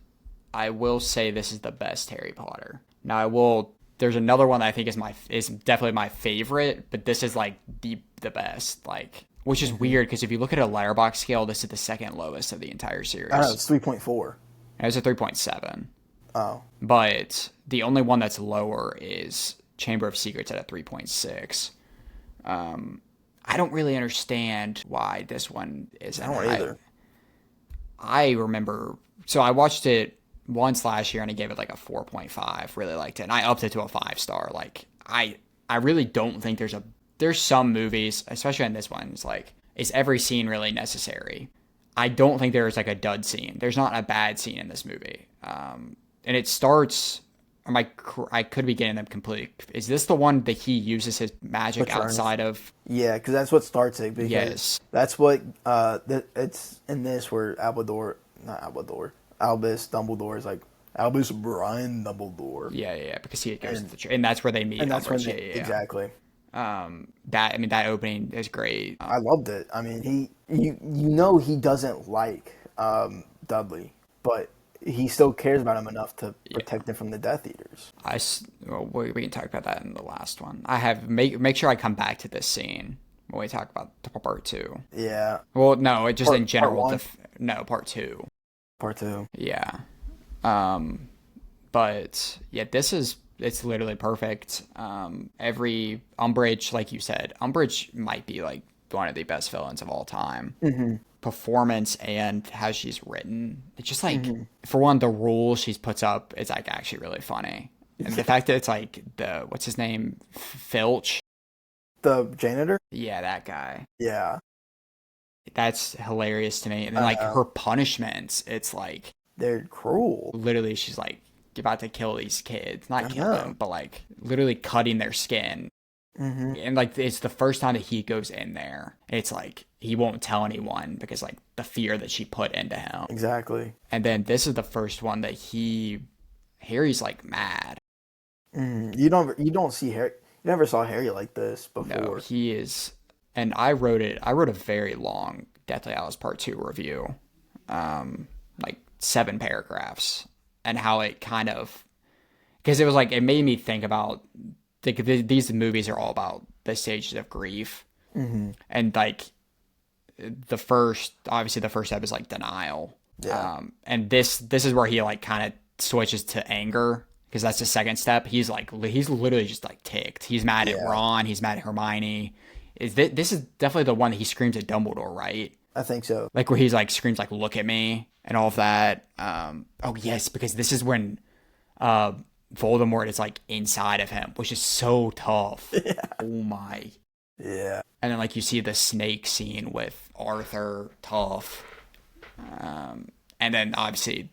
I will say this is the best Harry Potter. Now I will. There's another one that I think is definitely my favorite, but this is like the best. Like, which is weird because if you look at a letterbox scale, this is the second lowest of the entire I know series. it's 3.4. It was a 3.7, Oh, but the only one that's lower is Chamber of Secrets at a 3.6. I don't really understand why this one isn't. I don't either. I remember, so I watched it once last year and I gave it like a 4.5. Really liked it, and I upped it to a 5 star. Like I really don't think there's some movies, especially in this one, it's like, is every scene really necessary? I don't think there's like a dud scene. There's not a bad scene in this movie. And it starts. I could be getting them completely. Is this the one that he uses his magic Patronus. outside of? Yeah, because that's what starts it. Because Yes. that's what it's in this where not Albus Dumbledore is like Albus Brian Dumbledore, Yeah. Because he goes and to the and that's where they meet. and that's when Umbridge. Yeah. exactly. That opening is great. I loved it. I mean, you know he doesn't like Dudley, but he still cares about him enough to protect him from the Death Eaters. Well, we can talk about that in the last one. I have make sure I come back to this scene when we talk about part two. Yeah, Well, no, it just in part general. one, No, part two. part two. Yeah. But yeah, it's literally perfect. Every Umbridge, like you said, Umbridge might be like one of the best villains of all time. Performance and how she's written, it's just like, for one, the rules she's puts up is like actually really funny, and the fact that it's like what's his name, Filch. The janitor. Yeah, that guy. Yeah, That's hilarious to me. And then I like know. her punishments, it's like They're cruel. literally she's like about to kill these kids, I not kill know. them, but like literally cutting their skin. And like it's the first time that he goes in there. It's like he won't tell anyone because like the fear that she put into him. Exactly. And then this is the first one that Harry's like mad. You don't see Harry. You never saw Harry like this No, before. he is. And I wrote a very long Deathly Hallows Part 2 review, like 7 paragraphs, and how it kind of, because it was like, it made me think about, these movies are all about the stages of grief. And like, obviously the first step is like denial. Yeah. And this is where he like kind of switches to anger, because that's the second step. He's literally just like ticked. He's mad at Yeah. Ron. He's mad at Hermione. This is definitely the one that he screams at Dumbledore, right? I think so. Like where he's like screams like "look at me" and all of that. Oh yes, because this is when Voldemort is like inside of him, which is so tough. Oh my. Yeah. And then like you see the snake scene with Arthur, tough. And then obviously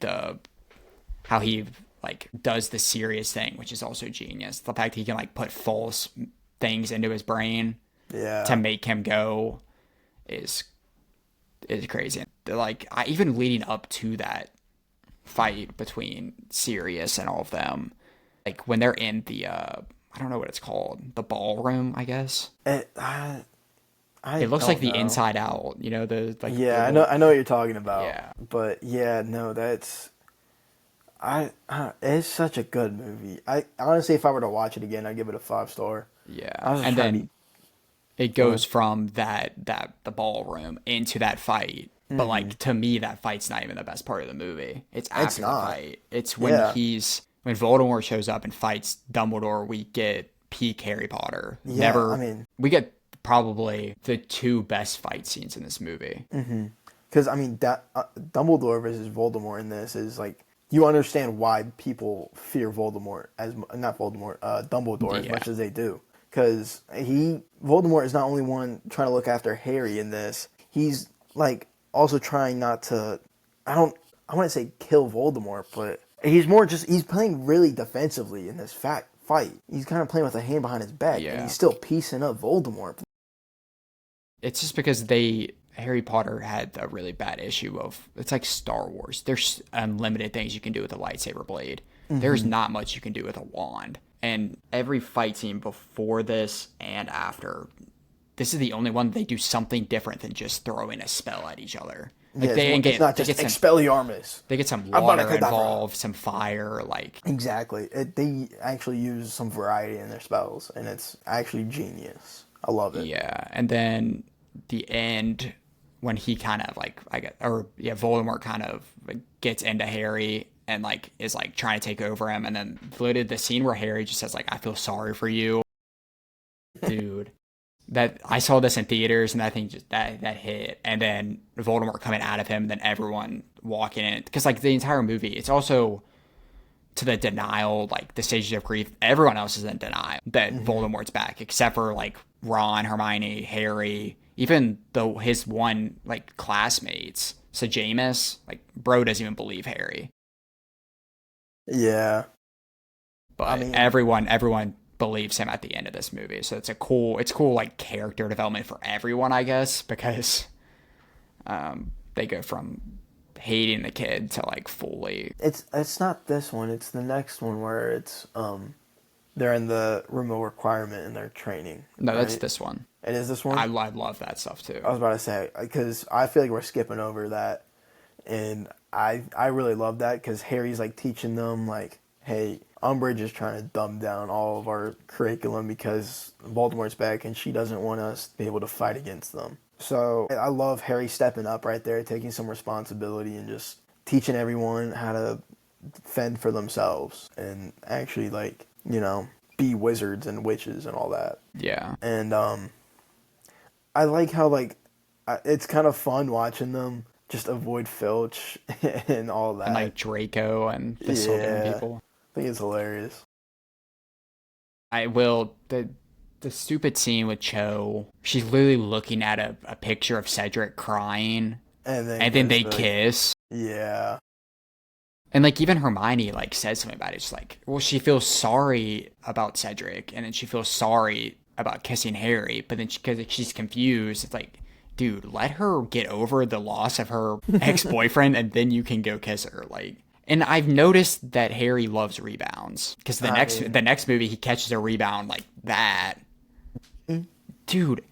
how he like does the serious thing, which is also genius. The fact he can like put false things into his brain Yeah. to make him go is crazy. Like even leading up to that fight between Sirius and all of them, like when they're in the I don't know what it's called, the ballroom, I guess. It looks like don't the know. Inside Out, you know, the like. Yeah, the I know what you're talking about. Yeah. But yeah, no, that's it's such a good movie. I honestly, if I were to watch it again, I'd give it a 5 star. Yeah, I was just and trying to then It goes from that the ballroom into that fight. But like to me, that fight's not even the best part of the movie. It's It's after the not. fight. It's Yeah. when Voldemort shows up and fights Dumbledore. We get peak Harry Potter. Yeah. I Never mean, we get probably the two best fight scenes in this movie. because I mean that Dumbledore versus Voldemort in this is like you understand why people fear Voldemort as not Voldemort, Dumbledore as Yeah, much as they do. Because Voldemort is not only one trying to look after Harry in this. He's like also trying not to. I want to say kill Voldemort, but he's more just he's playing really defensively in this fight. He's kind of playing with a hand behind his back, and yeah. he's still piecing up Voldemort. It's just because Harry Potter had a really bad issue of it's like Star Wars. There's unlimited things you can do with a lightsaber blade. There's not much you can do with a wand. And every fight scene before this and after, this is the only one they do something different than just throwing a spell at each other. Like Yeah, it's not just Expelliarmus. they get some Avada water Kedavra. involved, some fire, like Exactly. They actually use some variety in their spells, and it's actually genius. I love it. yeah. And then the end when he kind of like Voldemort kind of like, gets into Harry and like is like trying to take over him, and then literally the scene where Harry just says like I feel sorry for you, dude. That I saw this in theaters, and I think just that hit, and then Voldemort coming out of him, and then everyone walking in, because like the entire movie, it's also to the denial, like the stages of grief. Everyone else is in denial that Voldemort's back, except for like Ron, Hermione, Harry, even though his one like classmates, Seamus, like bro doesn't even believe Harry, Yeah. but I mean, everyone believes him at the end of this movie. So it's cool like character development for everyone, I guess, because they go from hating the kid to like fully. it's not this one. It's the next one where it's they're in the room of requirement and they're training. No, that's Right? this one. It is this one. I love that stuff too. I was about to say because I feel like we're skipping over that, and I really love that because Harry's like teaching them like, hey, Umbridge is trying to dumb down all of our curriculum because Voldemort's back and she doesn't want us to be able to fight against them. So I love Harry stepping up right there, taking some responsibility and just teaching everyone how to fend for themselves and actually like be wizards and witches and all that. Yeah. And I like how like it's kind of fun watching them just avoid Filch and all that. And like Draco and the Slytherin Yeah. people. I think it's hilarious. I will the stupid scene with Cho. She's literally looking at a picture of Cedric crying, And then and then they like, kiss. Yeah. And like even Hermione like says something about it. She's like, well, she feels sorry about Cedric, and then she feels sorry about kissing Harry, but then because she's confused, it's like, dude, let her get over the loss of her ex-boyfriend, and then you can go kiss her. Like, and I've noticed that Harry loves rebounds because the next movie he catches a rebound like that, dude.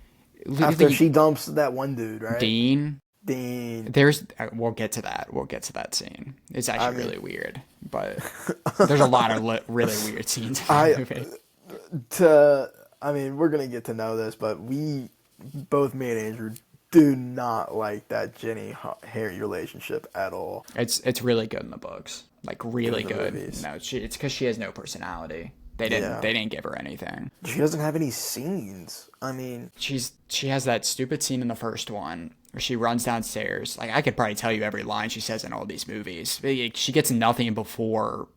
After she dumps that one dude, right? Dean. Dean. We'll get to that. We'll get to that scene. It's actually really weird, but I there's a lot of really weird scenes in the movie. I mean, we're gonna get to know this, but both me and Andrew do not like that Jenny Harry relationship at all. It's really good in the books, like really In the good. movies. No, it's because she has no personality. They didn't give her anything. She doesn't have any scenes. I mean, She has that stupid scene in the first one where she runs downstairs. Like I could probably tell you every line she says in all these movies. She gets nothing before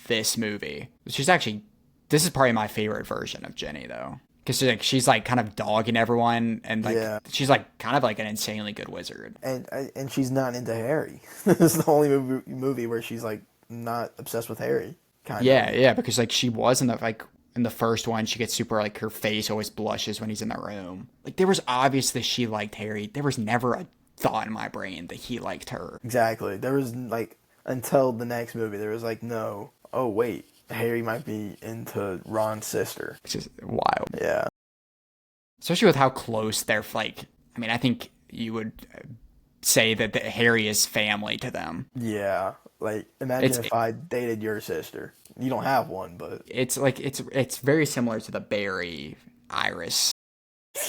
this movie. This is probably my favorite version of Jenny though, because she's like kind of dogging everyone, and like she's like kind of like an insanely good wizard. and she's not into Harry. This is the only movie where she's like not obsessed with Harry. Kind of. Yeah, because like she was in the first one, she gets super like her face always blushes when he's in the room. Like there was obvious that she liked Harry. There was never a thought in my brain that he liked her. Exactly. There was like until the next movie, there was like no. Oh wait, Harry might be into Ron's sister. Which is wild. Yeah. Especially with how close they're like. I mean, I think you would say that Harry is family to them. Yeah. Like imagine if I dated your sister. You don't have one, but it's like it's very similar to the Barry Iris.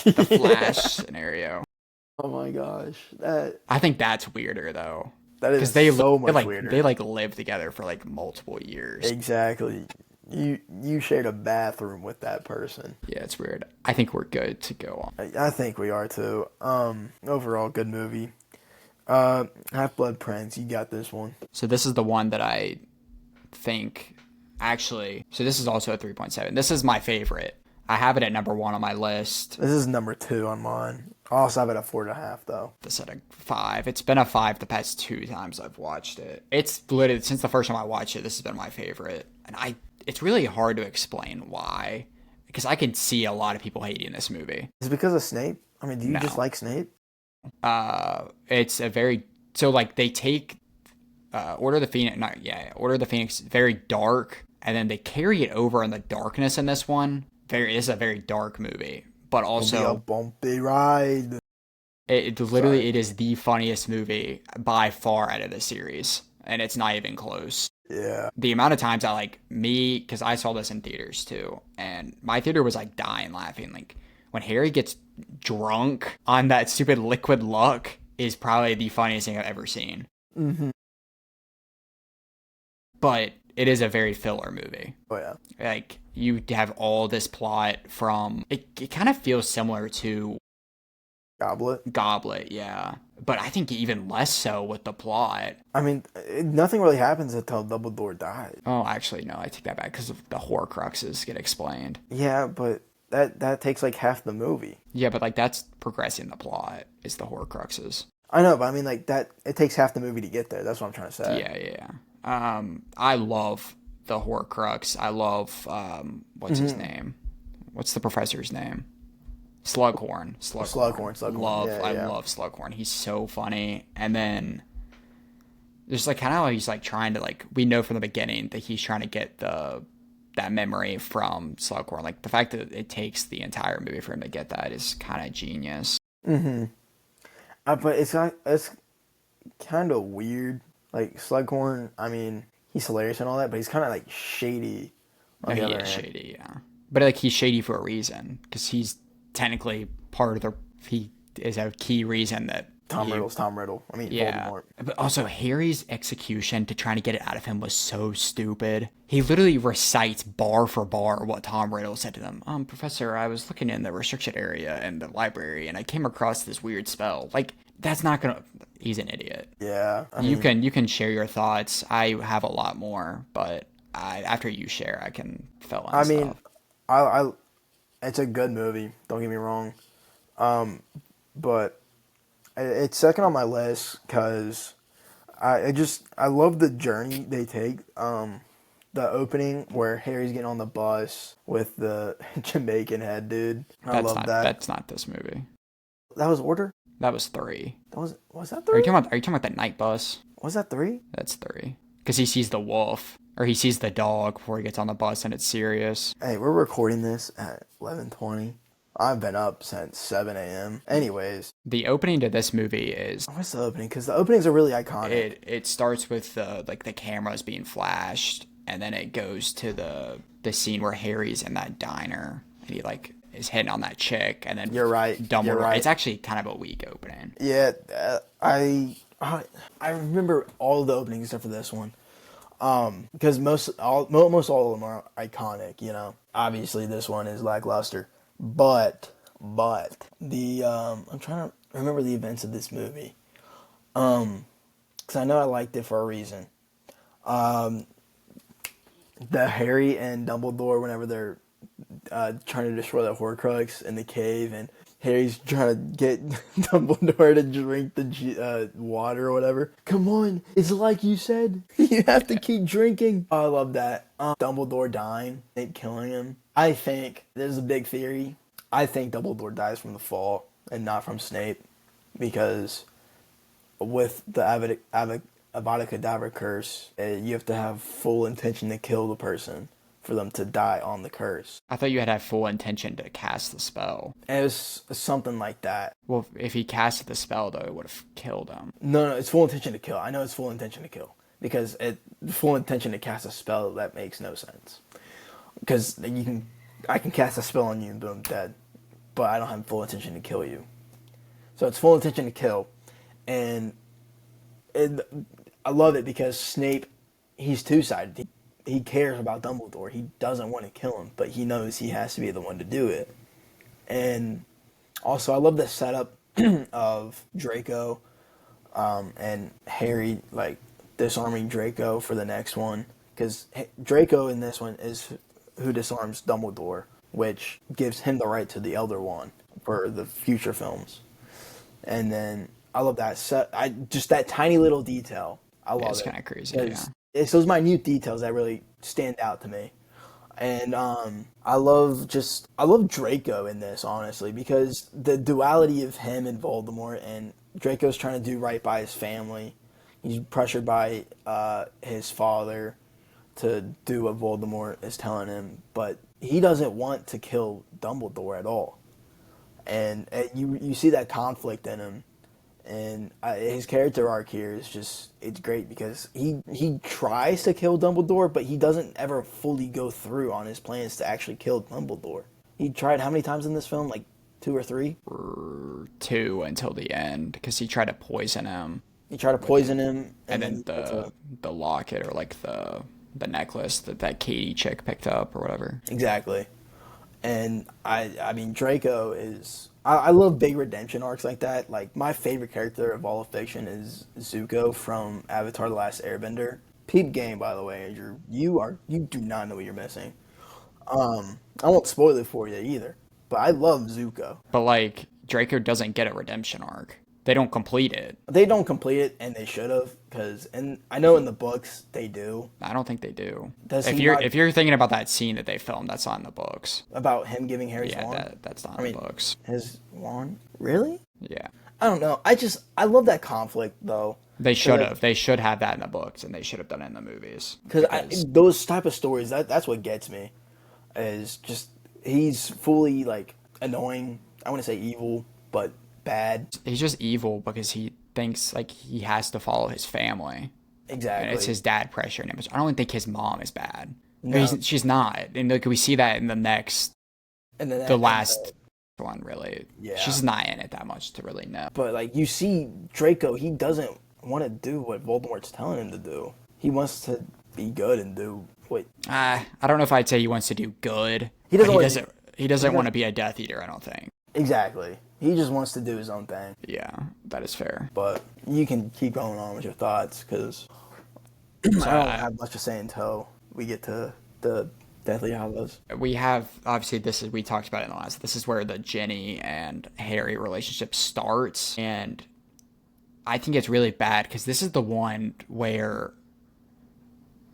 the Flash scenario. Oh my gosh, that I think that's weirder though, that because is so much they weirder. like live together for like multiple years. Exactly. You shared a bathroom with that person. Yeah, it's weird. I think we're good to go on. I think we are too. Overall, good movie. Half Blood Prince, you got this one. So this is the one that I think actually. So this is also a 3.7. This is my favorite. I have it at number one on my list. This is number two on mine. I also have it at 4.5 though. This at a 5. It's been a 5 the past 2 times I've watched it. It's literally since the first time I watched it. This has been my favorite, and it's really hard to explain why, because I can see a lot of people hating this movie. Is it because of Snape? I mean, do you just No. like Snape? It's a very so like they take Order of the Phoenix, not yeah, Order of the Phoenix, very dark, and then they carry it over in the darkness in this one. This is a very dark movie, but It'll be a also bumpy ride. it literally it is the funniest movie by far out of the series, and it's not even close. Yeah. The amount of times I like me, because I saw this in theaters too, and my theater was like dying laughing. Like when Harry gets drunk on that stupid liquid luck is probably the funniest thing I've ever seen. Mm-hmm. But it is a very filler movie. Oh yeah. Like you have all this plot from it kind of feels similar to Goblet. Goblet, yeah. But I think even less so with the plot. I mean, nothing really happens until Dumbledore dies. Oh, actually, no, I take that back because the Horcruxes get explained. Yeah, but that takes like half the movie. Yeah, but like that's progressing the plot is the Horcruxes. I know, but I mean, like that. It takes half the movie to get there. That's what I'm trying to say. Yeah. I love the Horcrux. I love what's his name? What's the professor's name? Slughorn. Slughorn. I love Slughorn. He's so funny. And then there's like kind of like he's like trying to like we know from the beginning that he's trying to get that memory from Slughorn. Like the fact that it takes the entire movie for him to get that is kind of genius. Mm-hmm. But it's kind of weird. Like Slughorn, I mean, he's hilarious and all that, but he's kind of like shady. No, he is shady, yeah. But like he's shady for a reason because he's technically part of he is a key reason that Riddle's Tom Riddle. I mean, yeah. Voldemort. But also Harry's execution to try to get it out of him was so stupid. He literally recites bar for bar what Tom Riddle said to them. Professor, I was looking in the restricted area in the library and I came across this weird spell. Like that's not gonna. He's an idiot. Yeah. I mean, you can share your thoughts. I have a lot more, but after you share, I can fill in. I mean, I it's a good movie. Don't get me wrong, but it's second on my list because I love the journey they take. The opening where Harry's getting on the bus with the Jamaican head dude. I love that. That's not this movie. That was Order. That was 3. Was that Are 3? you talking about the night bus? Was that 3? That's 3. Because he sees the wolf, or he sees the dog before he gets on the bus, and it's serious. Hey, we're recording this at 11:20. I've been up since 7 a.m. Anyways, the opening to this movie is what's the opening? Because the openings are really iconic. It starts with the cameras being flashed, and then it goes to the scene where Harry's in that diner, and he like is hitting on that chick, and then you're right. Dumbledore. You're right. It's actually kind of a weak opening. Yeah, I remember all the openings except for this one. Because most all of them are iconic. You know, obviously this one is lackluster, but the I'm trying to remember the events of this movie. Because I know I liked it for a reason. The Harry and Dumbledore, whenever they're trying to destroy the Horcrux in the cave, and Harry's trying to get Dumbledore to drink the water or whatever. Come on, it's like you said. You have to keep drinking. Oh, I love that. Dumbledore dying, Snape killing him. I think, there's a big theory. I think Dumbledore dies from the fall and not from Snape. Because with the Avada Kedavra curse, you have to have full intention to kill the person for them to die on the curse. I thought you had to have full intention to cast the spell. And it was something like that. Well, if he casted the spell, though, it would have killed him. No, it's full intention to kill. I know it's full intention to kill. Because full intention to cast a spell, that makes no sense. Because I can cast a spell on you and boom, dead. but I don't have full intention to kill you. So it's full intention to kill, and it, I love it because Snape, he's two-sided. He cares about Dumbledore. He doesn't want to kill him, but he knows he has to be the one to do it. And also, I love the setup of Draco and Harry, like, disarming Draco for the next one. Because Draco in this one is who disarms Dumbledore, which gives him the right to the Elder Wand for the future films. And then I love that set. Just that tiny little detail. I love it. It's kind of crazy. Yeah. It's those minute details that really stand out to me. And I love Draco in this, honestly, because the duality of him and Voldemort, and Draco's trying to do right by his family. He's pressured by his father to do what Voldemort is telling him, but he doesn't want to kill Dumbledore at all. And you see that conflict in him. And his character arc here is just, it's great because he tries to kill Dumbledore, but he doesn't ever fully go through on his plans to actually kill Dumbledore. He tried how many times in this film? Like 2 or 3? Or 2 until the end, because he tried to poison him. He tried to poison him. And then the locket, or like the necklace that Katie chick picked up or whatever. Exactly. And I mean, Draco is... I love big redemption arcs like that. Like, my favorite character of all of fiction is Zuko from Avatar: The Last Airbender. Peep game, by the way, Andrew. You do not know what you're missing. I won't spoil it for you either, but I love Zuko. But like, Draco doesn't get a redemption arc. They don't complete it. They don't complete it, and they should have, and I know in the books they do. I don't think they do. If you're thinking about that scene that they filmed, that's not in the books. About him giving Harry's wand? Yeah, that's not in the books. His wand? Really? Yeah. I don't know. I love that conflict, though. They should have. They should have that in the books, and they should have done it in the movies. Because those type of stories, that's what gets me. Is just, he's fully, like, annoying. I want to say evil, but bad. He's just evil because he thinks like he has to follow his family. Exactly. And it's his dad pressuring him. I don't think his mom is bad. No. She's not. And like we see that in the next, the last one, really. Yeah. She's not in it that much to really know. But like, you see Draco, he doesn't want to do what Voldemort's telling him to do. He wants to be good and do what... I don't know if I'd say he wants to do good. He doesn't want to be a Death Eater, I don't think. Exactly. He just wants to do his own thing. Yeah, that is fair. But you can keep going on with your thoughts, because I don't have much to say until we get to the Deathly Hallows. We have, obviously, we talked about it in the last, this is where the Ginny and Harry relationship starts, and I think it's really bad, because this is the one where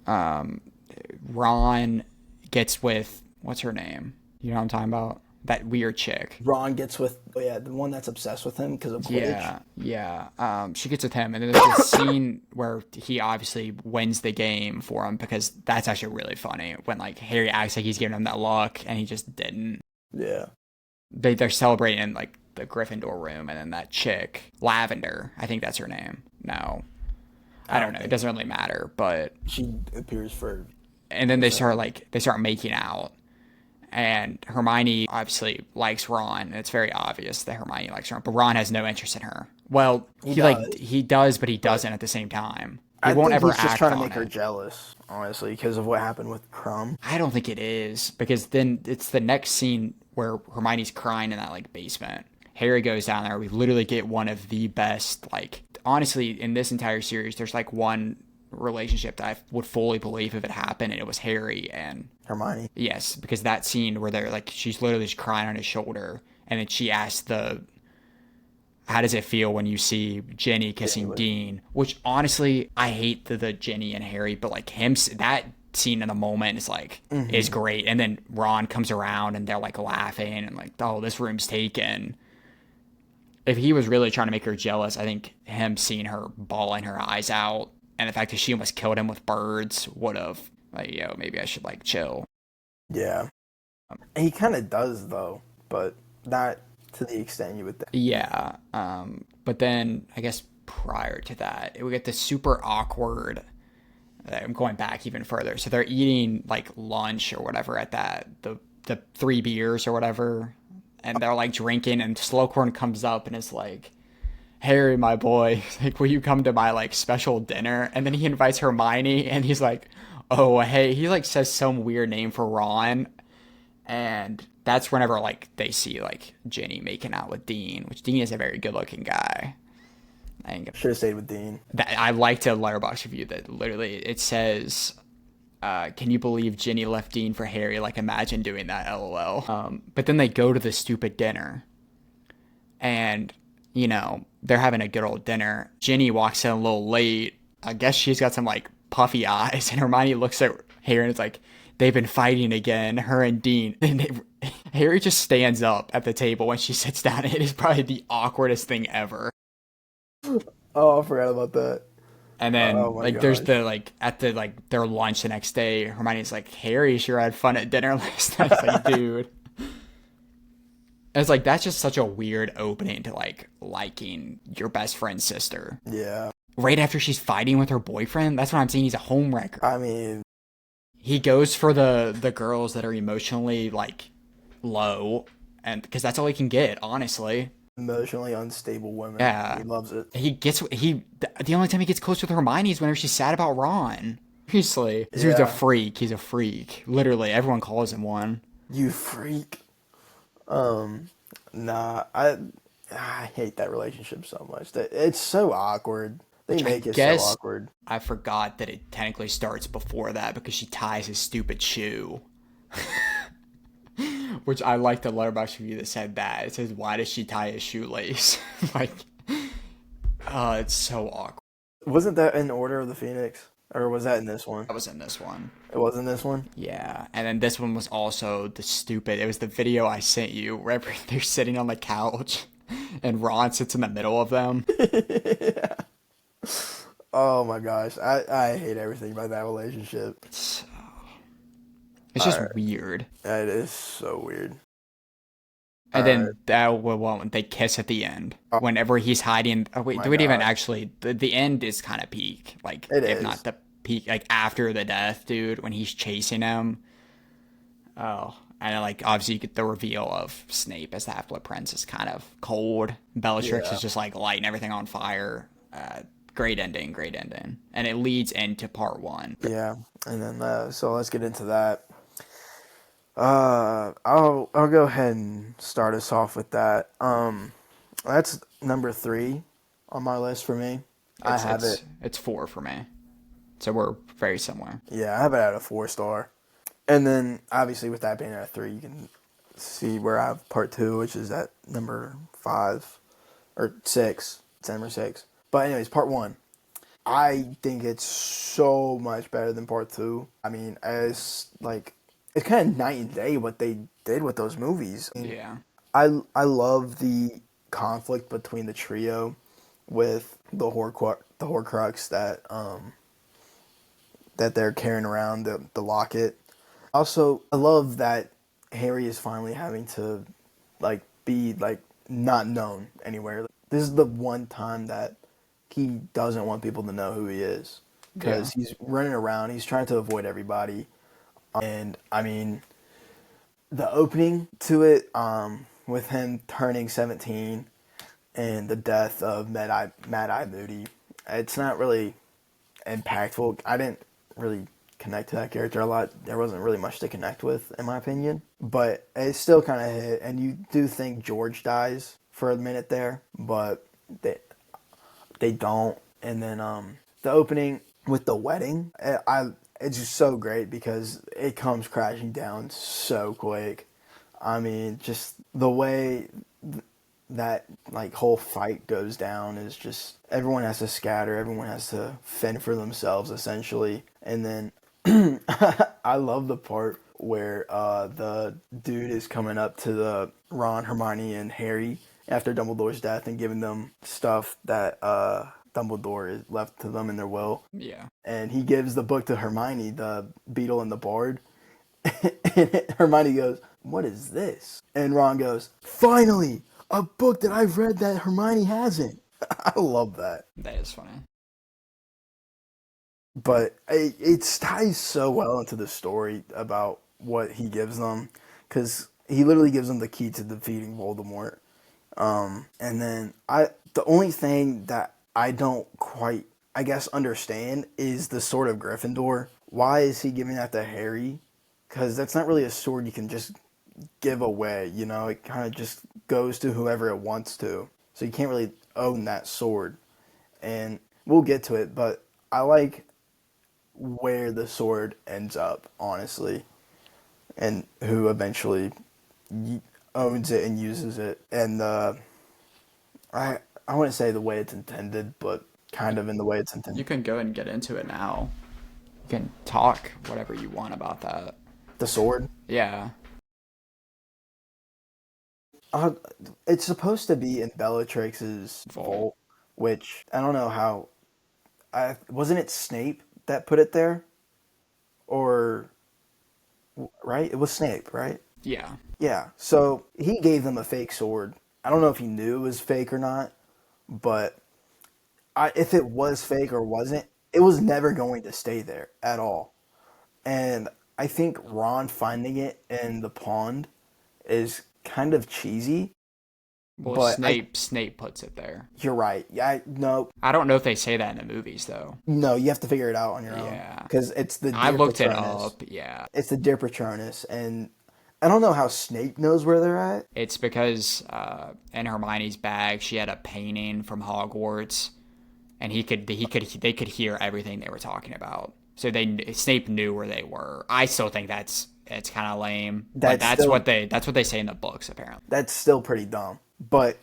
Ron gets with, what's her name? You know what I'm talking about? That weird chick. Ron gets with, the one that's obsessed with him because of Quidditch. Yeah. She gets with him, and then there's this scene where he obviously wins the game for him, because that's actually really funny when like Harry acts like he's giving him that luck, and he just didn't. Yeah. They're celebrating in like the Gryffindor room, and then that chick, Lavender, I think that's her name. No, I don't know. It doesn't really matter, but she appears for. And then they start making out. And Hermione obviously likes Ron, and it's very obvious that Hermione likes Ron, but Ron has no interest in her. Well, he does, but he doesn't at the same time. He won't ever act on it. He's just trying to make her jealous, honestly, because of what happened with Crumb. I don't think it is, because then it's the next scene where Hermione's crying in that like basement. Harry goes down there. We literally get one of the best, like, honestly, in this entire series, there's like one relationship that I would fully believe if it happened, and it was Harry and Hermione. Yes, because that scene where they're like, she's literally just crying on his shoulder, and then she asks how does it feel when you see Ginny kissing Dean? Which honestly, I hate the Ginny and Harry, but like that scene in the moment is like is great. And then Ron comes around and they're like laughing and like, oh, this room's taken. If he was really trying to make her jealous, I think him seeing her bawling her eyes out and the fact that she almost killed him with birds would have, like, yo, maybe I should, like, chill. Yeah. He kind of does, though, but not to the extent you would think. Yeah. But then, I guess prior to that, we get this super awkward, I'm going back even further. So they're eating, like, lunch or whatever at the 3 beers or whatever. and they're like drinking, and Slughorn comes up and is like, Harry, my boy, like, will you come to my like special dinner? And then he invites Hermione, and he's like, oh, hey, he like says some weird name for Ron, and that's whenever like they see like Ginny making out with Dean, which Dean is a very good looking guy. I ain't Should have stayed with Dean. I liked a letterbox review that literally it says, "Can you believe Ginny left Dean for Harry? Like, imagine doing that, lol." But then they go to the stupid dinner, and they're having a good old dinner. Ginny walks in a little late. I guess she's got some like puffy eyes, and Hermione looks at Harry and is like, "They've been fighting again, her and Dean." And Harry just stands up at the table when she sits down. It is probably the awkwardest thing ever. Oh, I forgot about that. And Oh then my like there's gosh. the like at the like their lunch the next day, Hermione's like, Harry sure had fun at dinner last night. It's like, dude. It's like that's just such a weird opening to like liking your best friend's sister. Yeah. Right after she's fighting with her boyfriend, that's what I'm saying. He's a homewrecker. I mean, He goes for the girls that are emotionally like low, and because that's all he can get, honestly. emotionally unstable women. Yeah. He loves it. The only time he gets close with Hermione is whenever she's sad about Ron. Seriously. This dude's a Yeah. freak. He's a freak. Literally, everyone calls him one. You freak. Nah, I hate that relationship so much. That it's so awkward. They I make it so guess awkward. I forgot that it technically starts before that because she ties his stupid shoe. Which I like the letterbox review that said that. It says, why does she tie his shoelace? Like, it's so awkward. Wasn't that in Order of the Phoenix? Or was that in this one? That was in this one. It was in this one? Yeah, and then this one was also the stupid. It was the video I sent you where they're sitting on the couch, and Ron sits in the middle of them. Yeah. Oh my gosh. I hate everything about that relationship. It's just Alright. weird. That is so weird. And Alright. then they kiss at the end. Oh Whenever he's hiding. Oh wait, my do it even gosh. actually? The end is kind of peak, like It if is. not the peak, like after the death, dude. When he's chasing him. Oh, and then, like obviously you get the reveal of Snape as the Half-Blood Prince is kind of cold. Bellatrix Yeah. is just like lighting everything on fire. Great ending, and it leads into part one. Yeah. And then so let's get into that. I'll go ahead and start us off with that. That's number 3 on my list for me. I have it. It's 4 for me, so we're very similar. Yeah, I have it at a 4-star. And then obviously with that being at a 3, you can see where I have part 2, which is at number 5 or 6. It's number 6. But anyways, part 1. I think it's so much better than part 2. I mean, as like it's kind of night and day what they did with those movies. I mean, Yeah, I love the conflict between the trio with the Horcrux that they're carrying around, the locket. Also, I love that Harry is finally having to like be like not known anywhere. This is the one time that he doesn't want people to know who he is yeah, because he's running around. He's trying to avoid everybody, and I mean the opening to it with him turning 17 and the death of Mad Eye Moody. It's not really impactful. I didn't really connect to that character a lot. There wasn't really much to connect with, in my opinion. But it still kind of hit, and you do think George dies for a minute there, but they don't. And then the opening with the wedding, it's just so great because it comes crashing down so quick. I mean, just the way that like whole fight goes down is just everyone has to scatter, everyone has to fend for themselves essentially, and then I love the part where the dude is coming up to the Ron, Hermione, and Harry after Dumbledore's death and giving them stuff that Dumbledore is left to them in their will, yeah. and he gives the book to Hermione, the Beetle and the Bard, and Hermione goes, "What is this?" And Ron goes, "Finally, a book that I've read that Hermione hasn't." I love that. That is funny. But it ties so well into the story about what he gives them. Because He literally gives him the key to defeating Voldemort. And then the only thing that I don't quite, I guess, understand is the Sword of Gryffindor. Why is he giving that to Harry? Because that's not really a sword you can just give away. You know, it kind of just goes to whoever it wants to. So you can't really own that sword. And we'll get to it, but I like where the sword ends up, honestly, and who eventually owns it and uses it. And I wouldn't say the way it's intended, but kind of in the way it's You intended. can go and get into it now. You can talk whatever you want about that. The sword. Yeah. Uh, it's supposed to be in Bellatrix's Vault. vault, which I don't know how. I wasn't it Snape that put it there, or right? It was Snape, right? Yeah. Yeah. So he gave them a fake sword. I don't know if he knew it was fake or not, but if it was fake or wasn't, it was never going to stay there at all. And I think Ron finding it in the pond is kind of cheesy, Well, but Snape puts it there. you're right. Yeah, no, I don't know if they say that in the movies though. no, you have to figure it out on your own Yeah. because it's the I Dear looked it Patronus. up. Yeah. It's the Dear Patronus, and I don't know how Snape knows where they're at. It's because in Hermione's bag she had a painting from Hogwarts, and they could hear everything they were talking about. So Snape knew where they were. I still think it's kind of lame, but That's still that's what they say in the books apparently. that's still pretty dumb, but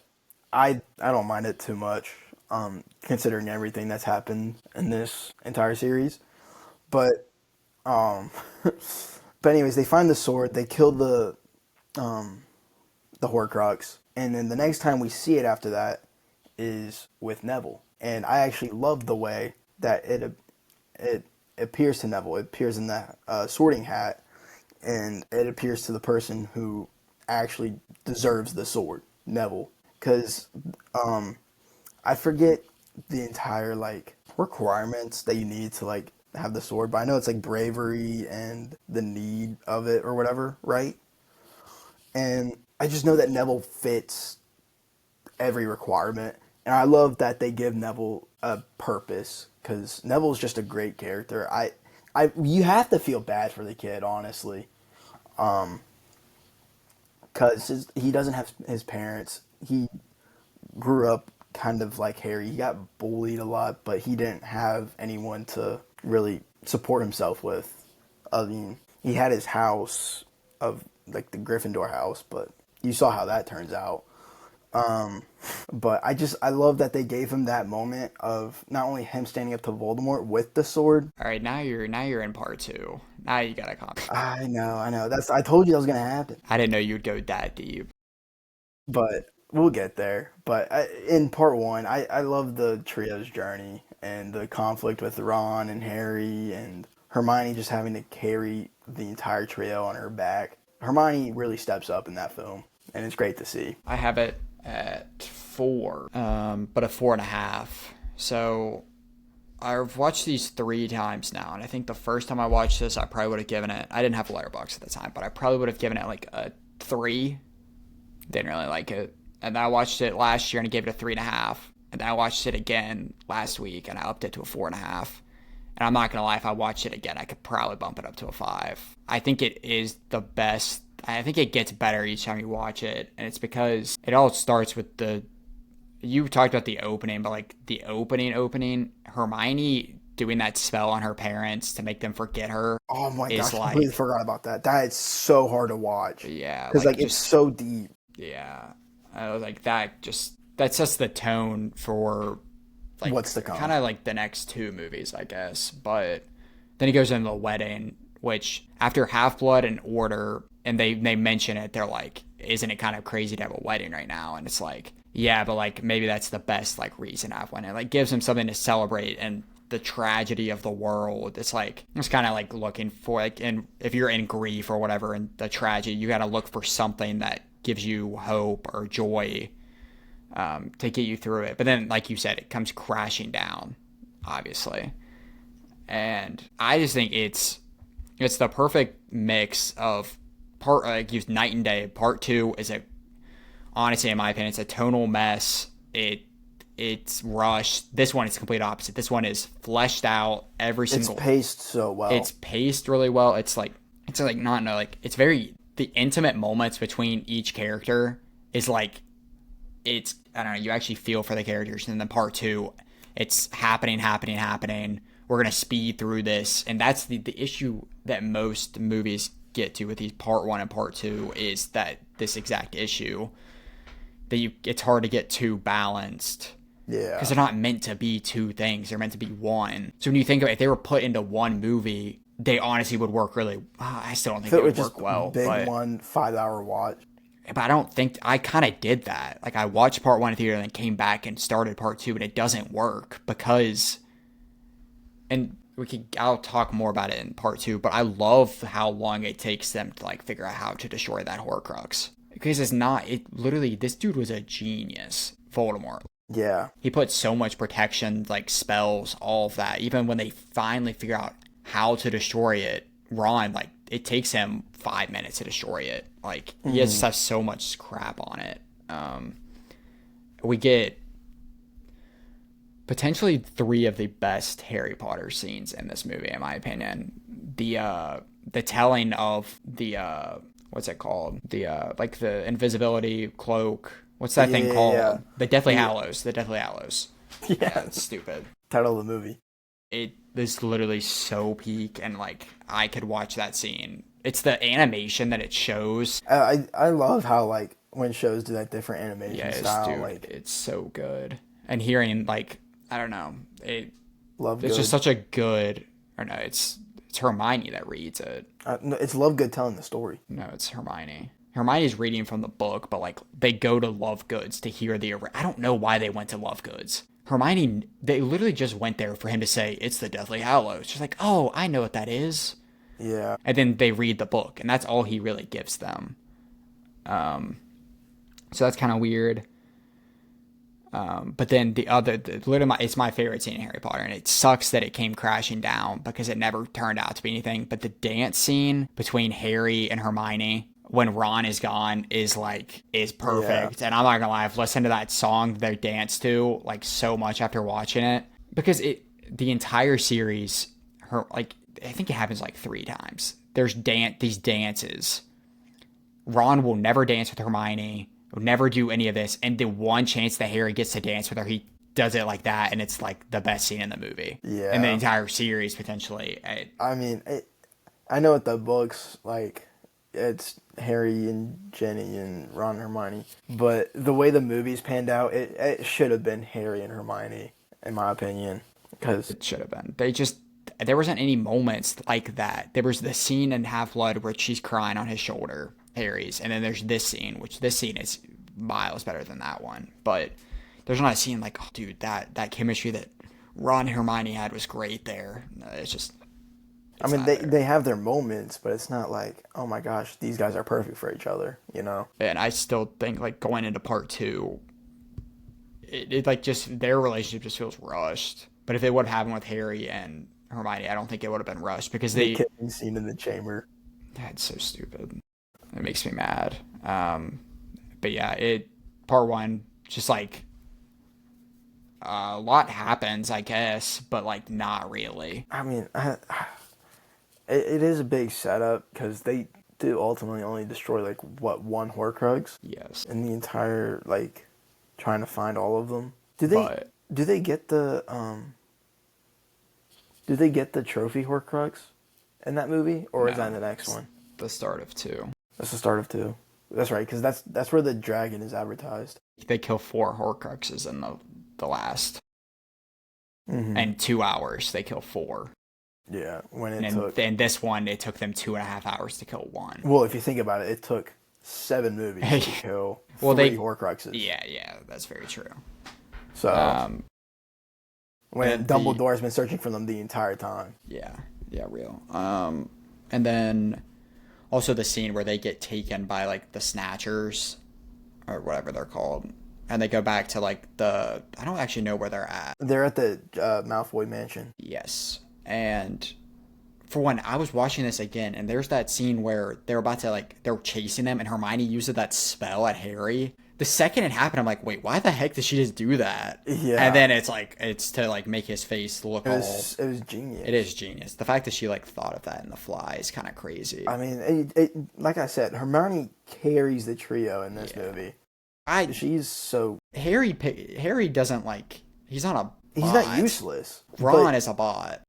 I don't mind it too much, considering everything that's happened in this entire series. But um, but anyways, they find the sword. They kill the Horcrux, and then the next time we see it after that is with Neville. And I actually love the way that it appears to Neville. It appears in the Sorting Hat, and it appears to the person who actually deserves the sword, Neville. Because I forget the entire like requirements that you need to like have the sword, but I know it's like bravery and the need of it or whatever, right? And I just know that Neville fits every requirement, and I love that they give Neville a purpose because Neville's just a great character. You have to feel bad for the kid, honestly, because he doesn't have his parents. He grew up kind of like Harry. He got bullied a lot, but he didn't have anyone to really support himself with. I mean, he had his house of like the Gryffindor house, but you saw how that turns out. But I love that they gave him that moment of not only him standing up to Voldemort with the sword. All right, now you're in part two. Now you gotta comment. I know. I told you that was gonna happen. I didn't know you'd go that deep. But we'll get there. But in part one, I love the trio's journey and the conflict with Ron and Harry and Hermione just having to carry the entire trio on her back. Hermione really steps up in that film, and it's great to see. I have it at 4, but a 4.5. So I've watched these 3 times now, and I think the first time I watched this, I probably would have given it. I didn't have a letterbox at the time, but I probably would have given it like a 3. Didn't really like it, and then I watched it last year and I gave it a 3.5, and then I watched it again last week and I upped it to a 4.5. And I'm not gonna lie, if I watched it again, I could probably bump it up to a 5. I think it is the best. I think it gets better each time you watch it, and it's because it all starts with the. You talked about the opening, but like the opening, Hermione doing that spell on her parents to make them forget her Oh my is gosh, I completely like, forgot about that. That is so hard to watch yeah, because like like it's just so deep. yeah. I was like that sets the tone for like What's to come? kind of like the next 2 movies, I guess. But then he goes into the wedding, which after Half Blood and Order, and they mention it, they're like, isn't it kind of crazy to have a wedding right now? And it's like, yeah, but like maybe that's the best like reason to have one. It like gives him something to celebrate and the tragedy of the world. It's like it's kind of like looking for like, and if you're in grief or whatever and the tragedy, you got to look for something that gives you hope or joy, to get you through it. But then, like you said, it comes crashing down, obviously. And I just think it's the perfect mix of used night and day. Part 2 is honestly, in my opinion, it's a tonal mess. It's rushed. This one is complete opposite. This one is fleshed out. It's paced so well. It's paced really well. It's very, the intimate moments between each character is like, it's, I don't know, you actually feel for the characters. And then part 2, it's happening. We're going to speed through this. And that's the issue that most movies get to with these part 1 and part 2, is that this exact issue that it's hard to get too balanced. Yeah. Because they're not meant to be two things. They're meant to be one. So when you think of it, if they were put into one movie, they honestly would work really, I still don't think they would work well. Big 5-hour watch. But I don't think, I kind of did that. Like, I watched part 1 in theater and then came back and started part 2, and it doesn't work because, and I'll talk more about it in part 2, but I love how long it takes them to like figure out how to destroy that Horcrux. Because literally, this dude was a genius, Voldemort. Yeah. He put so much protection, like spells, all of that. Even when they finally figure out how to destroy it, Ron, like, it takes him 5 minutes to destroy it. Like, he just has so much crap on it. We get potentially 3 of the best Harry Potter scenes in this movie, in my opinion. The telling of the what's it called? Like the invisibility cloak. What's that thing called? Yeah. The Deathly Hallows. The Deathly Hallows. Yeah, it's stupid. Title of the movie. It is literally so peak, and like, I could watch that scene. It's the animation that it shows. I love how, like, when shows do that different animation style. Dude, like, it's so good. And hearing, like, I don't know, it's good. Just such a good. Or no, it's Hermione that reads it. No, it's Lovegood telling the story. No, it's Hermione. Hermione's reading from the book, but like, they go to Lovegoods to hear I don't know why they went to Lovegoods. Hermione, they literally just went there for him to say, it's the Deathly Hallows. She's like, oh, I know what that is. Yeah. And then they read the book, and that's all he really gives them. So that's kind of weird. But then it's my favorite scene in Harry Potter, and it sucks that it came crashing down because it never turned out to be anything. But the dance scene between Harry and Hermione when Ron is gone is perfect. Yeah. And I'm not gonna lie, I've listened to that song they dance to like so much after watching it, because the entire series, I think it happens like 3 times. There's these dances. Ron will never dance with Hermione, will never do any of this, and the one chance that Harry gets to dance with her, he does it like that, and it's like the best scene in the movie. Yeah. In the entire series, potentially. I know what the books, like, it's Harry and Ginny and Ron and Hermione, but the way the movies panned out, it should have been Harry and Hermione, in my opinion. Because it should have been. There wasn't any moments like that. There was the scene in Half-Blood where she's crying on his shoulder, Harry's, and then there's this scene, which this scene is miles better than that one. But there's not a scene like, oh, dude, that chemistry that Ron and Hermione had was great there. It's just... they have their moments, but it's not like, oh my gosh, these guys are perfect for each other, you know? And I still think, like, going into part 2, it like, just, their relationship just feels rushed. But if it would have happened with Harry and Hermione, I don't think it would have been rushed, because the kissing scene in the chamber. That's so stupid. It makes me mad. But yeah, part 1, just like, a lot happens, I guess, but like, not really. I mean, it is a big setup, because they do ultimately only destroy, like, one Horcrux? Yes. In the entire, like, trying to find all of them. Do they get the trophy Horcrux in that movie, or is that in the next one? The start of 2. That's the start of 2. That's right, because that's where the dragon is advertised. They kill 4 Horcruxes in the last. Mm-hmm. And 2 hours, they kill 4. Yeah, and this one, it took them 2.5 hours to kill 1. Well, if you think about it, it took 7 movies to kill 3 Horcruxes. Yeah, that's very true. So, when Dumbledore's been searching for them the entire time. Yeah, real. And then also the scene where they get taken by, like, the Snatchers, or whatever they're called, and they go back to, like, I don't actually know where they're at. They're at the Malfoy mansion. Yes. And for one, I was watching this again, and there's that scene where they're about to like they're chasing them, and Hermione uses that spell at Harry. The second it happened, I'm like, wait, why the heck did she just do that? And Yeah, then it's like it's to like make his face look all. it was genius. It is genius. The fact that she like thought of that in the fly is kind of crazy. I mean, like I said, Hermione carries the trio in this movie. I She's so Harry doesn't like he's not a he's bot. not useless. Ron is a bot.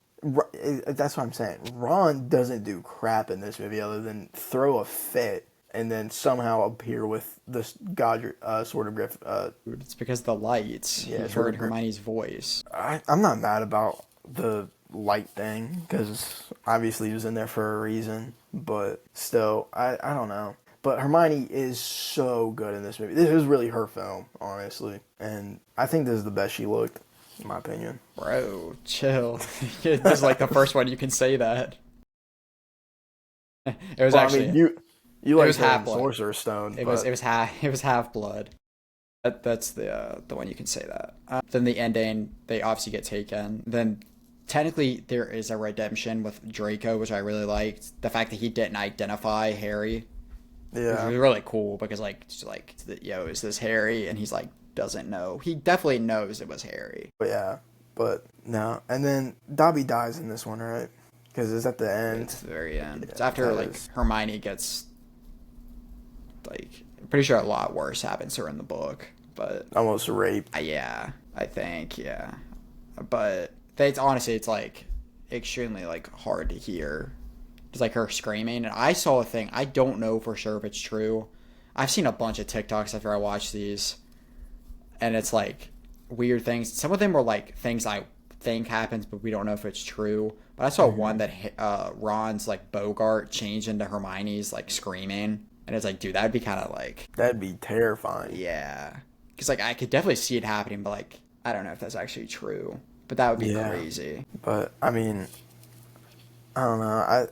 That's what I'm saying. Ron doesn't do crap in this movie other than throw a fit and then somehow appear with this God sort of griff. It's because of the lights. Yeah, He sort heard of Hermione's voice. I'm not mad about the light thing because obviously he was in there for a reason, but still, I don't know. But Hermione is so good in this movie. This is really her film, honestly, and I think this is the best she looked, in my opinion. Bro, chill. This is like the first one you can say that. It was Well, actually I mean, you like was Half-Blood. Sorcerer's Stone. it was half blood. That's the one you can say that. Then the ending, they obviously get taken. Then technically there is a redemption with Draco, which I really liked. The fact that he didn't identify Harry, which Yeah, was really cool because yo, is this Harry? And he's like doesn't know. He definitely knows it was Harry. but no. And then Dobby dies in this one, right? Because it's at the end. It's the very end. Yeah, It's after that like is- Hermione gets like I'm pretty sure a lot worse happens to her in the book, but Almost raped. yeah, I think yeah, but it's honestly it's like extremely like hard to hear. It's like her screaming, and I saw a thing. I don't know for sure if it's true. I've seen a bunch of TikToks after I watched these, and it's like weird things. Some of them were like things I think happens, but we don't know if it's true. But I saw one that Ron's like Bogart changed into Hermione's like screaming, and it's like, dude, that'd be kind of like, That'd be terrifying. yeah, because like I could definitely see it happening, but like I don't know if that's actually true. But that would be Yeah. crazy. But I mean, I don't know.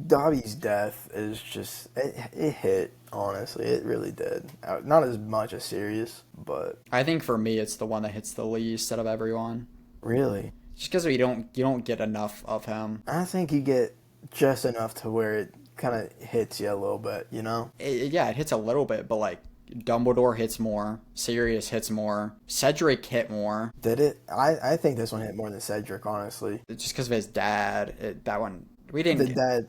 Dobby's death is just it hit. Honestly, it really did. Not as much as Sirius, but I think for me, it's the one that hits the least out of everyone, really, just because you don't get enough of him. I think you get just enough to where it kind of hits you a little bit. You know? Yeah, it hits a little bit, but like Dumbledore hits more, Sirius hits more, Cedric hit more. Did it? I think this one hit more than Cedric. Honestly, Just because of his dad. That one we didn't. the dad.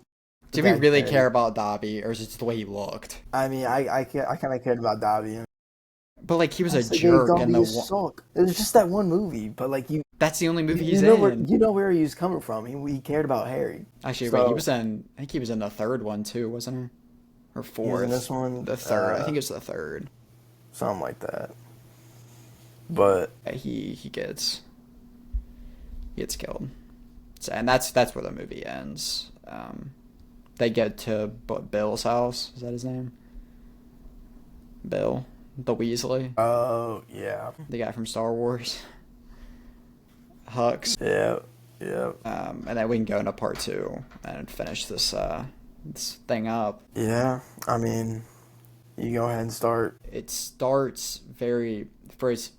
Did we really Dad- care about Dobby, or is it just the way he looked? I mean, I kind of cared about Dobby. But like he was a Honestly, jerk Dobby in the is suck. It was just that one movie, but like That's the only movie you he's know in. you know where he was coming from. He cared about Harry. Actually, So- wait, he was in. I think he was in the third one too, wasn't he? Or fourth? this one, The third. I think it's the third. Something like that. But Yeah, he gets killed. So, and that's where the movie ends. They get to Bill's house. Is that his name? Bill, the Weasley, oh yeah, the guy from Star Wars. Hux. yeah. And then we can go into part 2 and finish this thing up. Yeah, I mean, you go ahead and start. It starts very first.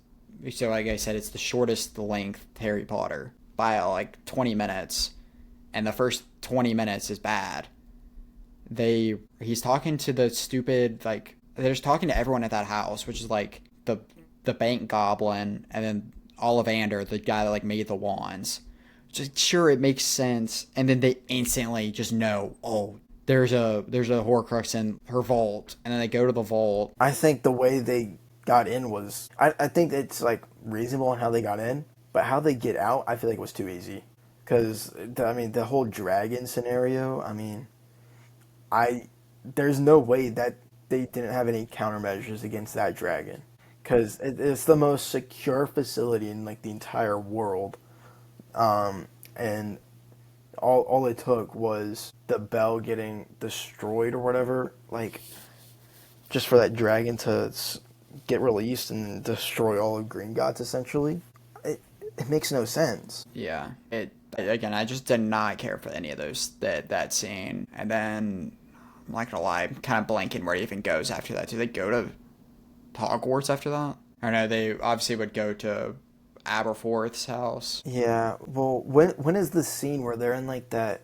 So like I said, it's the shortest length Harry Potter by like 20 minutes, and the first 20 minutes is bad. He's talking to the stupid like they're just talking to everyone at that house, which is like the bank goblin, and then Ollivander, the guy that like made the wands. Just sure, it makes sense, and then they instantly just know, oh, there's a Horcrux in her vault, and then they go to the vault. I think the way they got in was, I think it's like reasonable in how they got in, but how they get out, I feel like was too easy. Because I mean, the whole dragon scenario. I mean, there's no way that they didn't have any countermeasures against that dragon, because it's the most secure facility in like the entire world, and all it took was the bell getting destroyed or whatever, like just for that dragon to get released and destroy all of Green Gods essentially. It makes no sense. Yeah, again, I just did not care for any of those that scene, and then I'm not gonna lie, I'm kind of blanking where it even goes after that. Do they go to Hogwarts after that? Or no, they obviously would go to Aberforth's house. Yeah. Well, when is the scene where they're in like that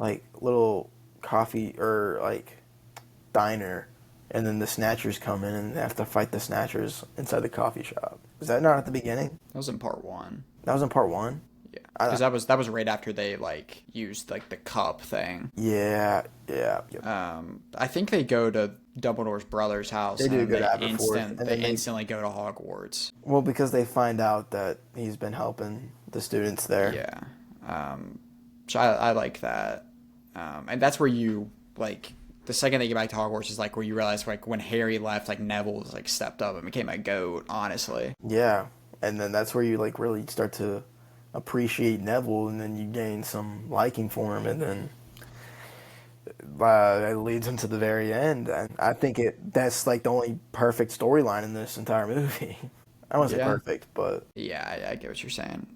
like little coffee or like diner, and then the snatchers come in and they have to fight the snatchers inside the coffee shop. Is that not at the beginning? That was in part one. That was in part one. Yeah, I, because that was right after they like used like the cup thing. yeah, yeah, yep. I think they go to Dumbledore's brother's house They do and go to they Aberforth, and they then instantly go to Hogwarts. well, because they find out that he's been helping the students there. Yeah. So I like that. And that's where you like the second they get back to Hogwarts is like where you realize like when Harry left, like Neville was like stepped up and became a goat. Honestly, Yeah, and then that's where you like really start to appreciate Neville, and then you gain some liking for him, and then it leads him to the very end. And I think that's like the only perfect storyline in this entire movie. I won't say yeah, perfect, but yeah, I get what you're saying.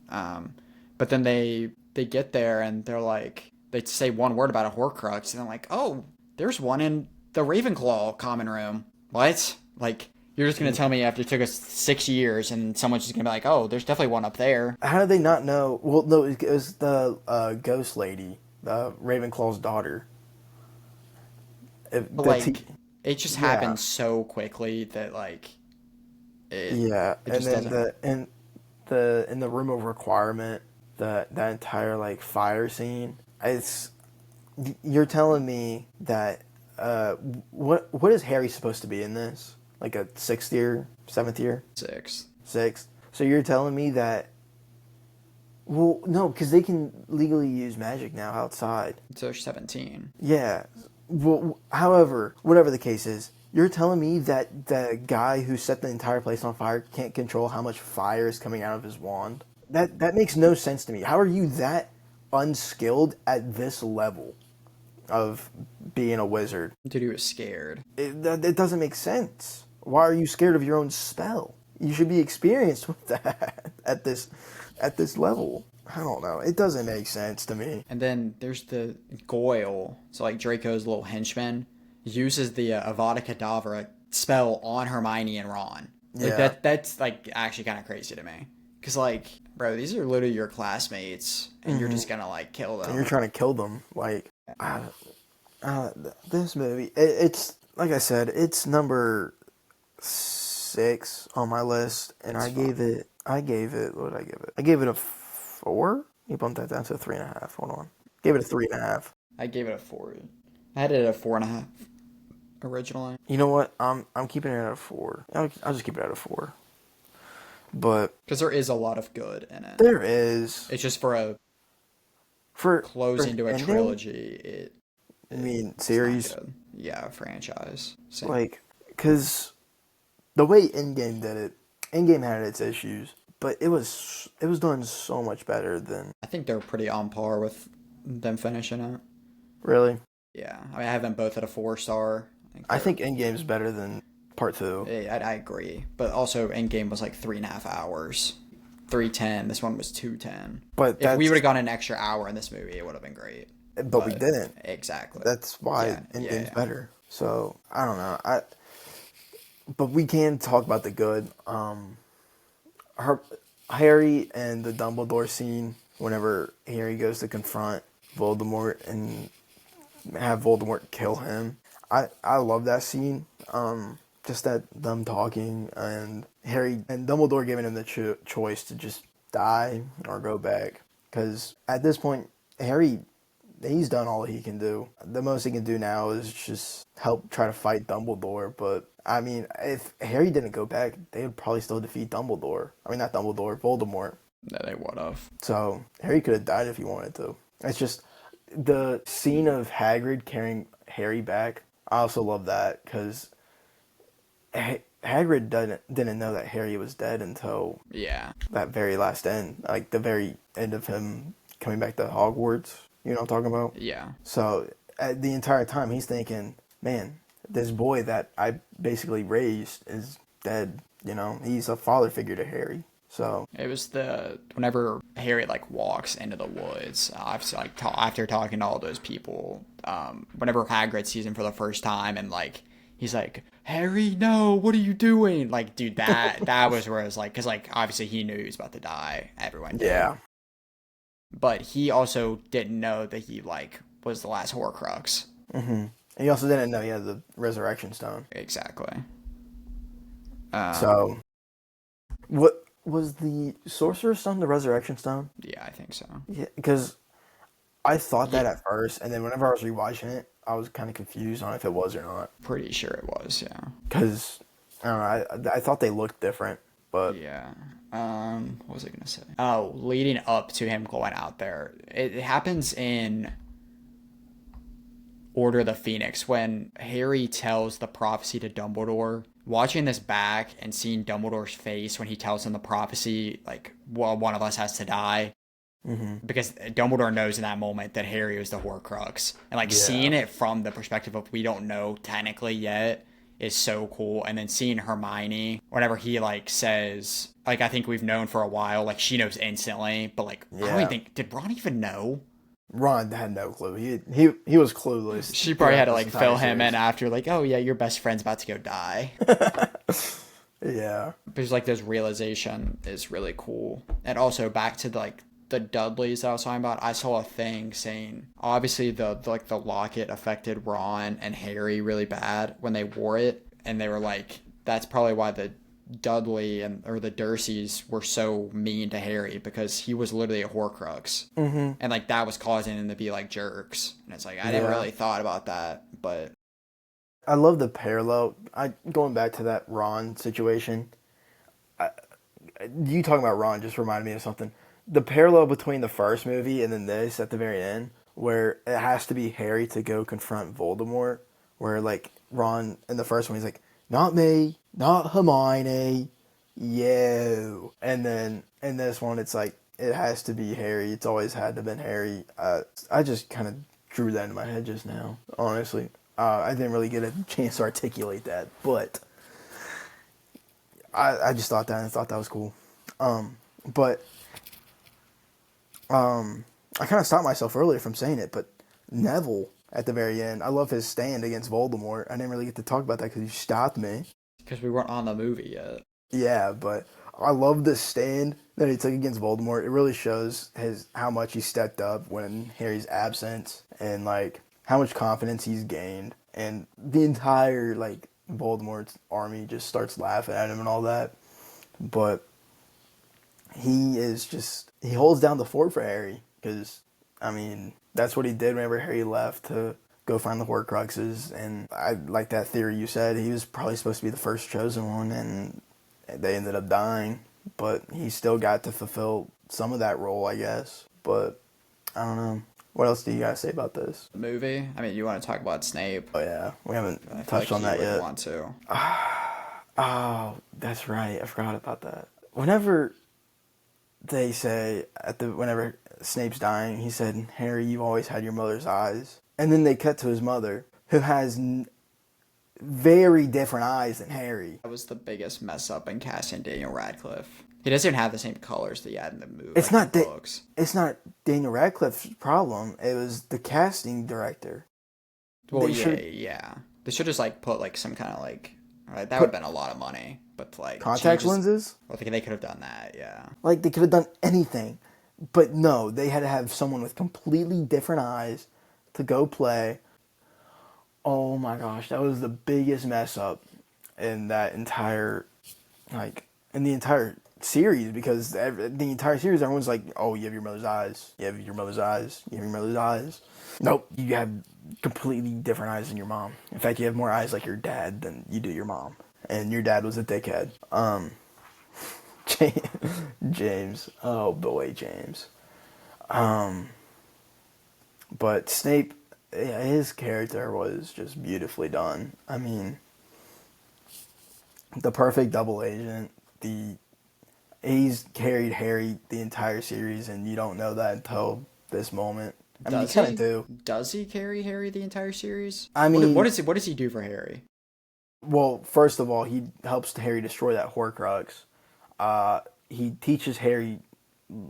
But then they get there and they're like they say one word about a Horcrux and they're like, oh, there's one in the Ravenclaw common room. What? Like you're just gonna tell me after it took us 6 years and someone's just gonna be like, oh, there's definitely one up there. how did they not know? Well, no, it was the ghost lady, the Ravenclaw's daughter. But The like it just yeah, happened so quickly that like it yeah, it and just then doesn't. in the room of requirement, that entire like fire scene. It's You're telling me that what is Harry supposed to be in this? Like a sixth year, seventh year, Six. sixth? So you're telling me that? Well, no, because they can legally use magic now outside. So 17. Yeah. Well, however, whatever the case is, you're telling me that the guy who set the entire place on fire can't control how much fire is coming out of his wand? That makes no sense to me. How are you that unskilled at this level of being a wizard? Dude, he was scared. It doesn't make sense. Why are you scared of your own spell? You should be experienced with that at this level. I don't know. It doesn't make sense to me. And then there's the Goyle. So like Draco's little henchman uses the Avada Kedavra spell on Hermione and Ron. Like Yeah. that's like actually kind of crazy to me. Cause like, bro, these are literally your classmates, and you're just gonna like kill And you're them. trying to kill them. Like, uh, this movie, it's like I said, it's number 6 on my list, and It's fun. what did I give it? I gave it a 4. You bumped that down to a 3.5. Hold on, gave it a 3.5. I gave it a 4. I had it at a 4.5 originally. You know what? I'm keeping it at a 4. I'll just keep it at a 4. But Because there is a lot of good in it. there is It's just for a for closing to a ending. trilogy. I mean, It's not series good. Yeah, franchise. Same. like because the way Endgame did it, Endgame had its issues, but it was done so much better than I think they're pretty on par with them finishing it. really. Yeah, I mean, I have them both at a 4 star. I think I they're. think Endgame's better than part 2. I agree, but also Endgame was like 3.5 hours, 310. This one was 210. But If we that's would have gone an extra hour in this movie, it would have been great. but we But didn't. exactly. That's why Yeah, yeah, Endgame's yeah. better. So I don't know. But we can talk about the good. Her Harry and the Dumbledore scene whenever Harry goes to confront Voldemort and have Voldemort kill him. I love that scene. Just that them talking and Harry and Dumbledore giving him the choice to just die or go back. Because at this point, Harry, he's done all he can do. The most he can do now is just help try to fight Dumbledore. But I mean, if Harry didn't go back, they would probably still defeat Dumbledore. I mean, not Dumbledore, Voldemort. That they would have. So Harry could have died if he wanted to. It's just the scene of Hagrid carrying Harry back. I also love that because Hagrid didn't know that Harry was dead until Yeah, that very last end, like the very end of him coming back to Hogwarts. You know what I'm talking about? yeah. So the entire time he's thinking, man, this boy that I basically raised is dead. You know, he's a father figure to Harry. So It was the whenever Harry like walks into the woods after like after talking to all those people. Whenever Hagrid sees him for the first time and like he's like, Harry, no, what are you doing? Like, dude, that was where it was like, because like obviously he knew he was about to die. Everyone did, yeah, but he also didn't know that he like was the last Horcrux. And he also didn't know he had the Resurrection Stone. Exactly. So, what was the Sorcerer's Stone the Resurrection Stone? Yeah, I think so. Yeah, because I thought Yeah, that at first, and then whenever I was rewatching it, I was kind of confused on if it was or not. pretty sure it was. Yeah. Because I don't know, I thought they looked different, but Yeah. What was I gonna say? Oh, leading up to him going out there, it happens in Order of the Phoenix when Harry tells the prophecy to Dumbledore. Watching this back and seeing Dumbledore's face when he tells him the prophecy, like, well, one of us has to die, because Dumbledore knows in that moment that Harry was the Horcrux, and like yeah, seeing it from the perspective of we don't know technically yet is so cool. And then seeing Hermione whenever he like says like I think we've known for a while, like she knows instantly, but like I don't even yeah. think did Ron even know? Ron had no clue. He was clueless She probably had throughout to this like entire fill him in series. after like, oh yeah, your best friend's about to go die. Yeah. Because like this realization is really cool. And also back to the Dudleys that I was talking about, I saw a thing saying obviously the locket affected Ron and Harry really bad when they wore it, and they were like that's probably why the Dudley or the Durseys were so mean to Harry, because he was literally a Horcrux, and like that was causing them to be like jerks. And it's like I never Yeah. really thought about that, but I love the parallel. Going back to that Ron situation. You talking about Ron just reminded me of something. The parallel between the first movie and then this at the very end, where it has to be Harry to go confront Voldemort, where like Ron in the first one he's like, "Not me, not Hermione, you," and then in this one it's like it has to be Harry. It's always had to have been Harry. I just kind of drew that in my head just now. Honestly, I didn't really get a chance to articulate that, but I just thought that and thought that was cool. But I kind of stopped myself earlier from saying it, but Neville at the very end, I love his stand against Voldemort. I didn't really get to talk about that because you stopped me. because we weren't on the movie yet. Yeah, but I love the stand that he took against Voldemort. It really shows his how much he stepped up when Harry's absent, and like how much confidence he's gained, and the entire like Voldemort's army just starts laughing at him and all that. But he holds down the fort for Harry because I mean that's what he did whenever Harry left to go find the Horcruxes. And I like that theory you said, he was probably supposed to be the first chosen one, and they ended up dying, but he still got to fulfill some of that role, I guess. But I don't know. What else do you guys say about this? The movie. I mean, you want to talk about Snape? Oh yeah, we haven't I feel touched like on you that would yet. want to. Oh, that's right. I forgot about that. Whenever they say whenever Snape's dying, he said, "Harry, you've always had your mother's eyes." And then they cut to his mother, who has very different eyes than Harry. That was the biggest mess up in casting Daniel Radcliffe. He doesn't even have the same colors that he had in the movie, It's like not the books. it's not Daniel Radcliffe's problem. It was the casting director. Well, They yeah, should yeah. They should just like put like some kind of like. Right, that would put have been a lot of money, but to, like contact changes. lenses. I think they could have done that. Yeah. Like they could have done anything, but no, they had to have someone with completely different eyes to go play. Oh my gosh, that was the biggest mess up in that entire, like, in the entire series, because the entire series, everyone's like, "Oh, you have your mother's eyes. You have your mother's eyes. You have your mother's eyes." Nope, you have completely different eyes than your mom. In fact, you have more eyes like your dad than you do your mom, and your dad was a dickhead. James, oh boy, James. But Snape, yeah, his character was just beautifully done. I mean, the perfect double agent. He's carried Harry the entire series, and you don't know that until this moment. I mean, you Does kind of he? do. Does he carry Harry the entire series? I What mean, what does he do for Harry? well, first of all, he helps Harry destroy that Horcrux. He teaches Harry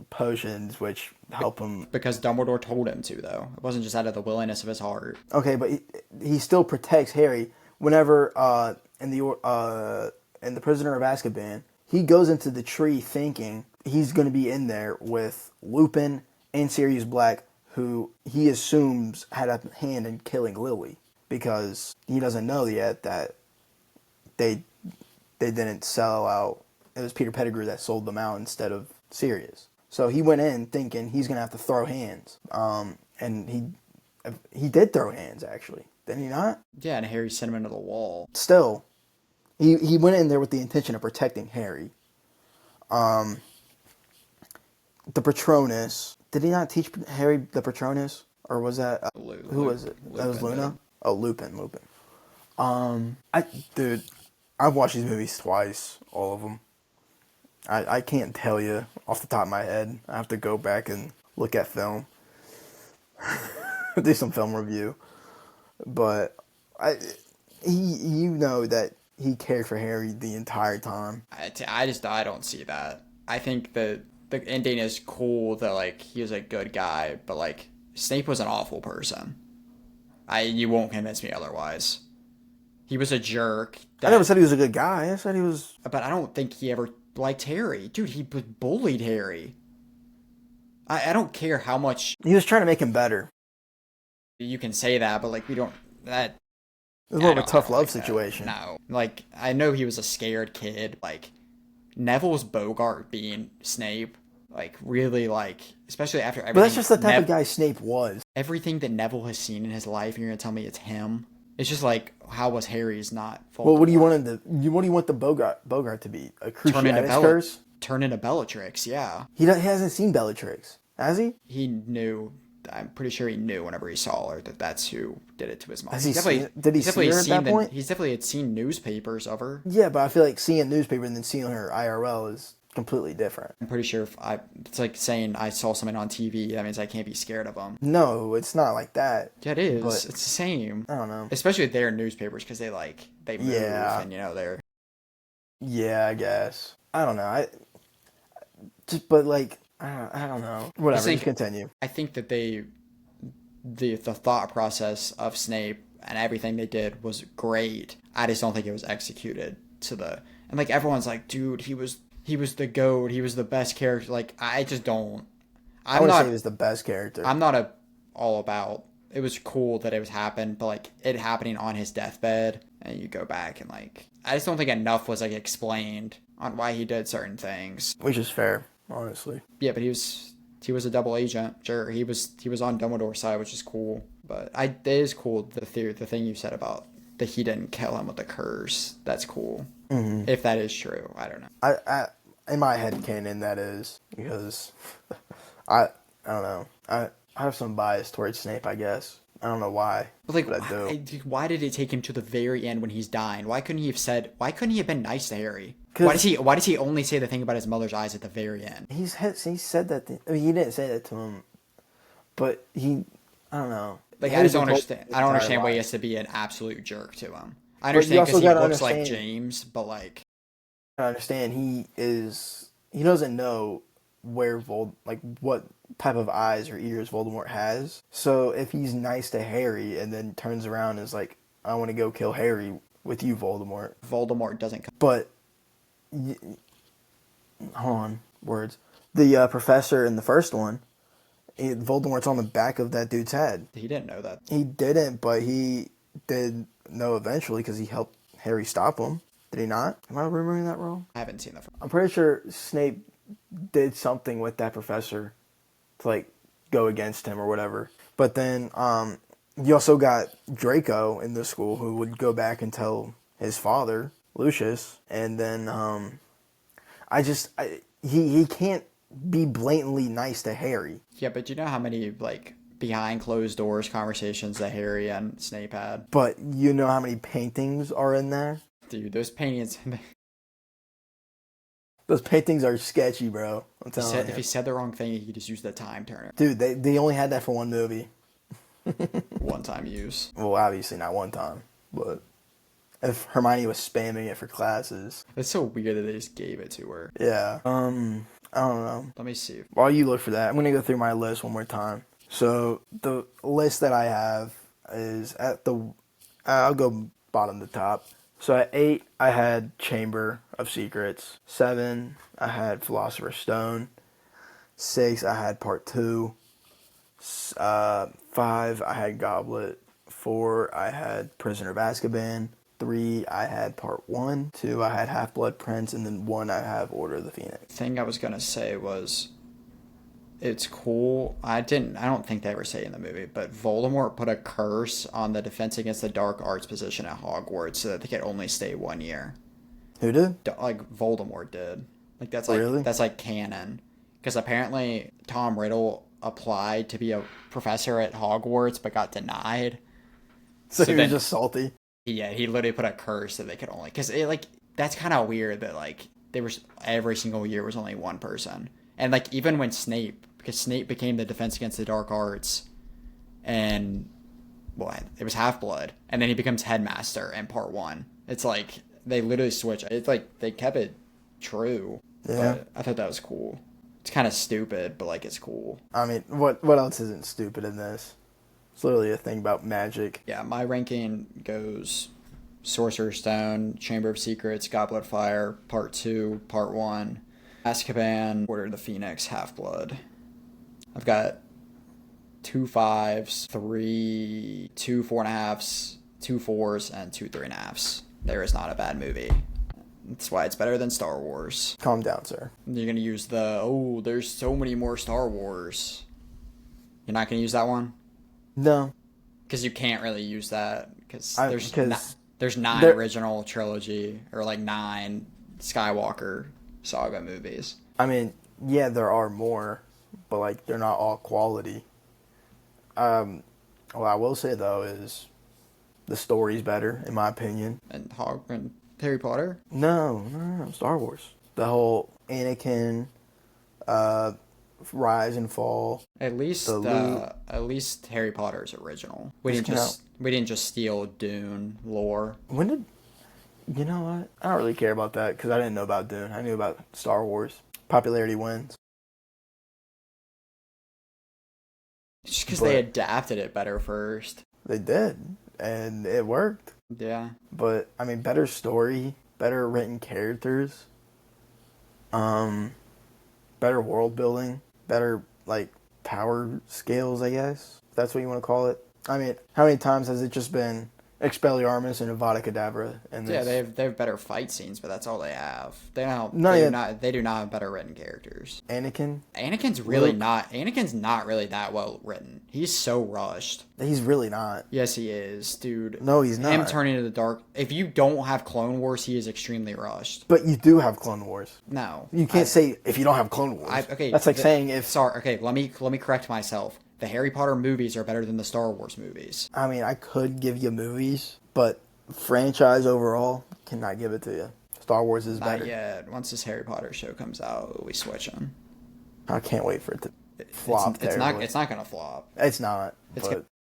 potions, which help him. Because Dumbledore told him to, though. It wasn't just out of the willingness of his heart. Okay, but he still protects Harry whenever in the Prisoner of Azkaban, he goes into the tree thinking he's going to be in there with Lupin and Sirius Black, who he assumes had a hand in killing Lily because he doesn't know yet that they they didn't sell out. It was Peter Pettigrew that sold them out instead of Sirius. So he went in thinking he's gonna have to throw hands. And he did throw hands actually. Did he not? Yeah, and Harry sent him into the wall. Still, he went in there with the intention of protecting Harry. The Patronus. Did he not teach Harry the Patronus, or was that who was it? That was Luna. Did. Oh, Lupin. Dude, I've watched these movies twice, all of them. I can't tell you off the top of my head. I have to go back and look at film, do some film review. But you know that he cared for Harry the entire time. I don't see that. I think the ending is cool that like he was a good guy, but like Snape was an awful person. You won't convince me otherwise. He was a jerk. I never said he was a good guy. I said he was. But I don't think he ever liked Harry. Dude, he bullied Harry. I don't care how much He was trying to make him better. you can say that, but like we don't that It was more of a I tough don't love like that. situation. No. Like I know he was a scared kid. Like Neville's Bogart being Snape, like really like especially after everything. But that's just the type of guy Snape was. Everything that Neville has seen in his life, and you're gonna tell me it's him. It's just like, how was Harry's not Voldemort? Well, what do you want him to? What do you want the Bogart to be? A Cruciatus curse? Turn into Bellatrix, yeah. He hasn't seen Bellatrix, has he? He knew. I'm pretty sure he knew whenever he saw her that that's who did it to his mom. Did he see her at that point? He's definitely had seen newspapers of her. Yeah, but I feel like seeing a newspaper and then seeing her IRL is completely different. I'm pretty sure it's like saying I saw something on TV. That means I can't be scared of them. No, it's not like that. Yeah, it is. But it's the same. I don't know. Especially with their newspapers because they move and they're. Yeah, I guess. I don't know. But like I don't know. Whatever. Just continue. I think that the thought process of Snape and everything they did was great. I just don't think it was executed and like everyone's like, dude, he was the GOAT. He was the best character. Like I just don't. I would say he was the best character. I'm not all about. It was cool that it was happened, but like it happening on his deathbed, and you go back and like I just don't think enough was like explained on why he did certain things. Which is fair, honestly. Yeah, but he was a double agent. Sure, he was on Dumbledore's side, which is cool. But it is cool the thing you said about that he didn't kill him with the curse. That's cool. Mm-hmm. If that is true, I don't know. I in my head canon that is because I don't know. I have some bias towards Snape, I guess. I don't know why. But like, but I do. Why did it take him to the very end when he's dying? Why couldn't he have been nice to Harry? Why does he only say the thing about his mother's eyes at the very end? He said that. I mean, he didn't say that to him, but I don't know. Like I just don't understand. I don't understand why he has to be an absolute jerk to him. I understand because he looks like James, but like I understand he doesn't know what type of eyes or ears Voldemort has. So if he's nice to Harry and then turns around and is like, I want to go kill Harry with you, Voldemort. Voldemort doesn't come. But hold on, words. The professor in the first one, Voldemort's on the back of that dude's head. He didn't know that. He didn't, but he did know eventually because he helped Harry stop him. Did he not? Am I remembering that wrong? I haven't seen that. I'm pretty sure Snape did something with that professor to like go against him or whatever. But then you also got Draco in the school who would go back and tell his father, Lucius, and then he can't be blatantly nice to Harry. Yeah, but you know how many like behind closed doors conversations that Harry and Snape had? But you know how many paintings are in there? Dude, those paintings. Those paintings are sketchy, bro. I'm telling you. If he said the wrong thing, he could just use the time turner. Dude, they only had that for one movie. One time use. Well, obviously not one time, but if Hermione was spamming it for classes. It's so weird that they just gave it to her. Yeah. I don't know. Let me see. While you look for that, I'm going to go through my list one more time. So the list that I have is I'll go bottom to top. So at 8, I had Chamber of Secrets. 7, I had Philosopher's Stone. 6, I had Part 2. Five, I had Goblet. Four, I had Prisoner of Azkaban. Three, I had Part 1. Two, I had Half-Blood Prince. And then one, I have Order of the Phoenix. Thing I was gonna say was it's cool. I don't think they ever say it in the movie, but Voldemort put a curse on the Defense Against the Dark Arts position at Hogwarts so that they could only stay 1 year. Who did? Like Voldemort did. Like Really? that's like canon. Because apparently Tom Riddle applied to be a professor at Hogwarts but got denied. So So he was then just salty. yeah, he literally put a curse that they could only because it like that's kind of weird that like there was every single year was only one person, and like even when Snape because Snape became the Defense Against the Dark Arts, and well it was Half Blood, and then he becomes headmaster in Part 1. It's like they literally switch. It's like they kept it true. Yeah. But I thought that was cool. It's kind of stupid, but like it's cool. I mean, what else isn't stupid in this? It's literally a thing about magic. Yeah, my ranking goes Sorcerer's Stone, Chamber of Secrets, Goblet of Fire, Part 2, Part 1, Azkaban, Order of the Phoenix, Half-Blood. I've got 2 5s, 2 4.5s, 2 4s, and 2 3.5s. There is not a bad movie. That's why it's better than Star Wars. Calm down, sir. You're going to use there's so many more Star Wars. You're not going to use that one? No. Because you can't really use that. Because there's 9 original trilogy, or like 9 Skywalker saga movies. I mean, yeah, there are more, but like they're not all quality. What I will say though is the story's better, in my opinion. And Harry Potter? No, Star Wars. The whole Anakin, rise and fall. At least Harry Potter is original. We didn't just steal Dune lore. When did you know what? I don't really care about that because I didn't know about Dune. I knew about Star Wars. Popularity wins. Just because they adapted it better first. They did, and it worked. Yeah. But I mean, better story, better written characters, better world building, better like power scales, I guess. If that's what you want to call it. I mean, how many times has it just been Expelliarmus and Avada Kedavra? And yeah, they have better fight scenes, but that's all they have. They do not have better written characters. Anakin's not really that well written. He's so rushed. He's really not. Yes, he is, dude. No, he's not. Him turning to the dark. If you don't have Clone Wars, he is extremely rushed. But you do have Clone Wars. No, you can't say if you don't have Clone Wars. That's like saying if. Sorry. Okay, let me correct myself. The Harry Potter movies are better than the Star Wars movies. I mean, I could give you movies, but franchise overall, cannot give it to you. Star Wars is better. Not yet. Once this Harry Potter show comes out, we switch them. I can't wait for it to flop. It's not gonna flop. It's not.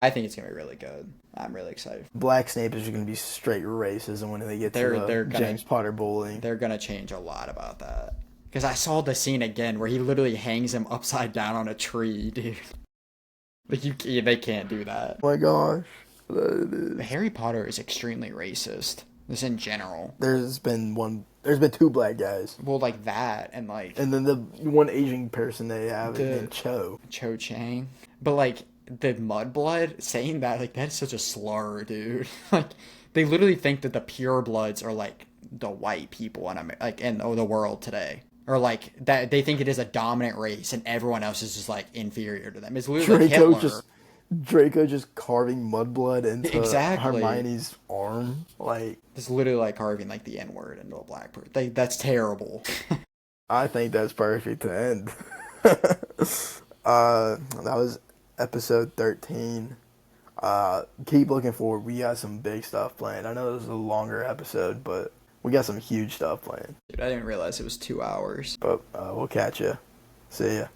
I think it's gonna be really good. I'm really excited. Black Snape is gonna be straight racism when they get to James Potter bullying. They're gonna change a lot about that. Because I saw the scene again where he literally hangs him upside down on a tree, dude. Like they can't do that. Oh my gosh. Harry Potter is extremely racist. Just in general. There's been 2 black guys. Well, like that, and then the one Asian person they have is named Cho Chang. But like the Mudblood, saying that, like, that's such a slur, dude. Like they literally think that the purebloods are like the white people in the world today. Or like that they think it is a dominant race and everyone else is just like inferior to them. It's literally Draco just carving Mudblood into exactly. Hermione's arm. Like it's literally like carving like the N-word into a black person. That's terrible. I think that's perfect to end. That was episode 13. Keep looking forward. We got some big stuff planned. I know this is a longer episode, but we got some huge stuff planned. Dude, I didn't realize it was 2 hours. But we'll catch you. See ya.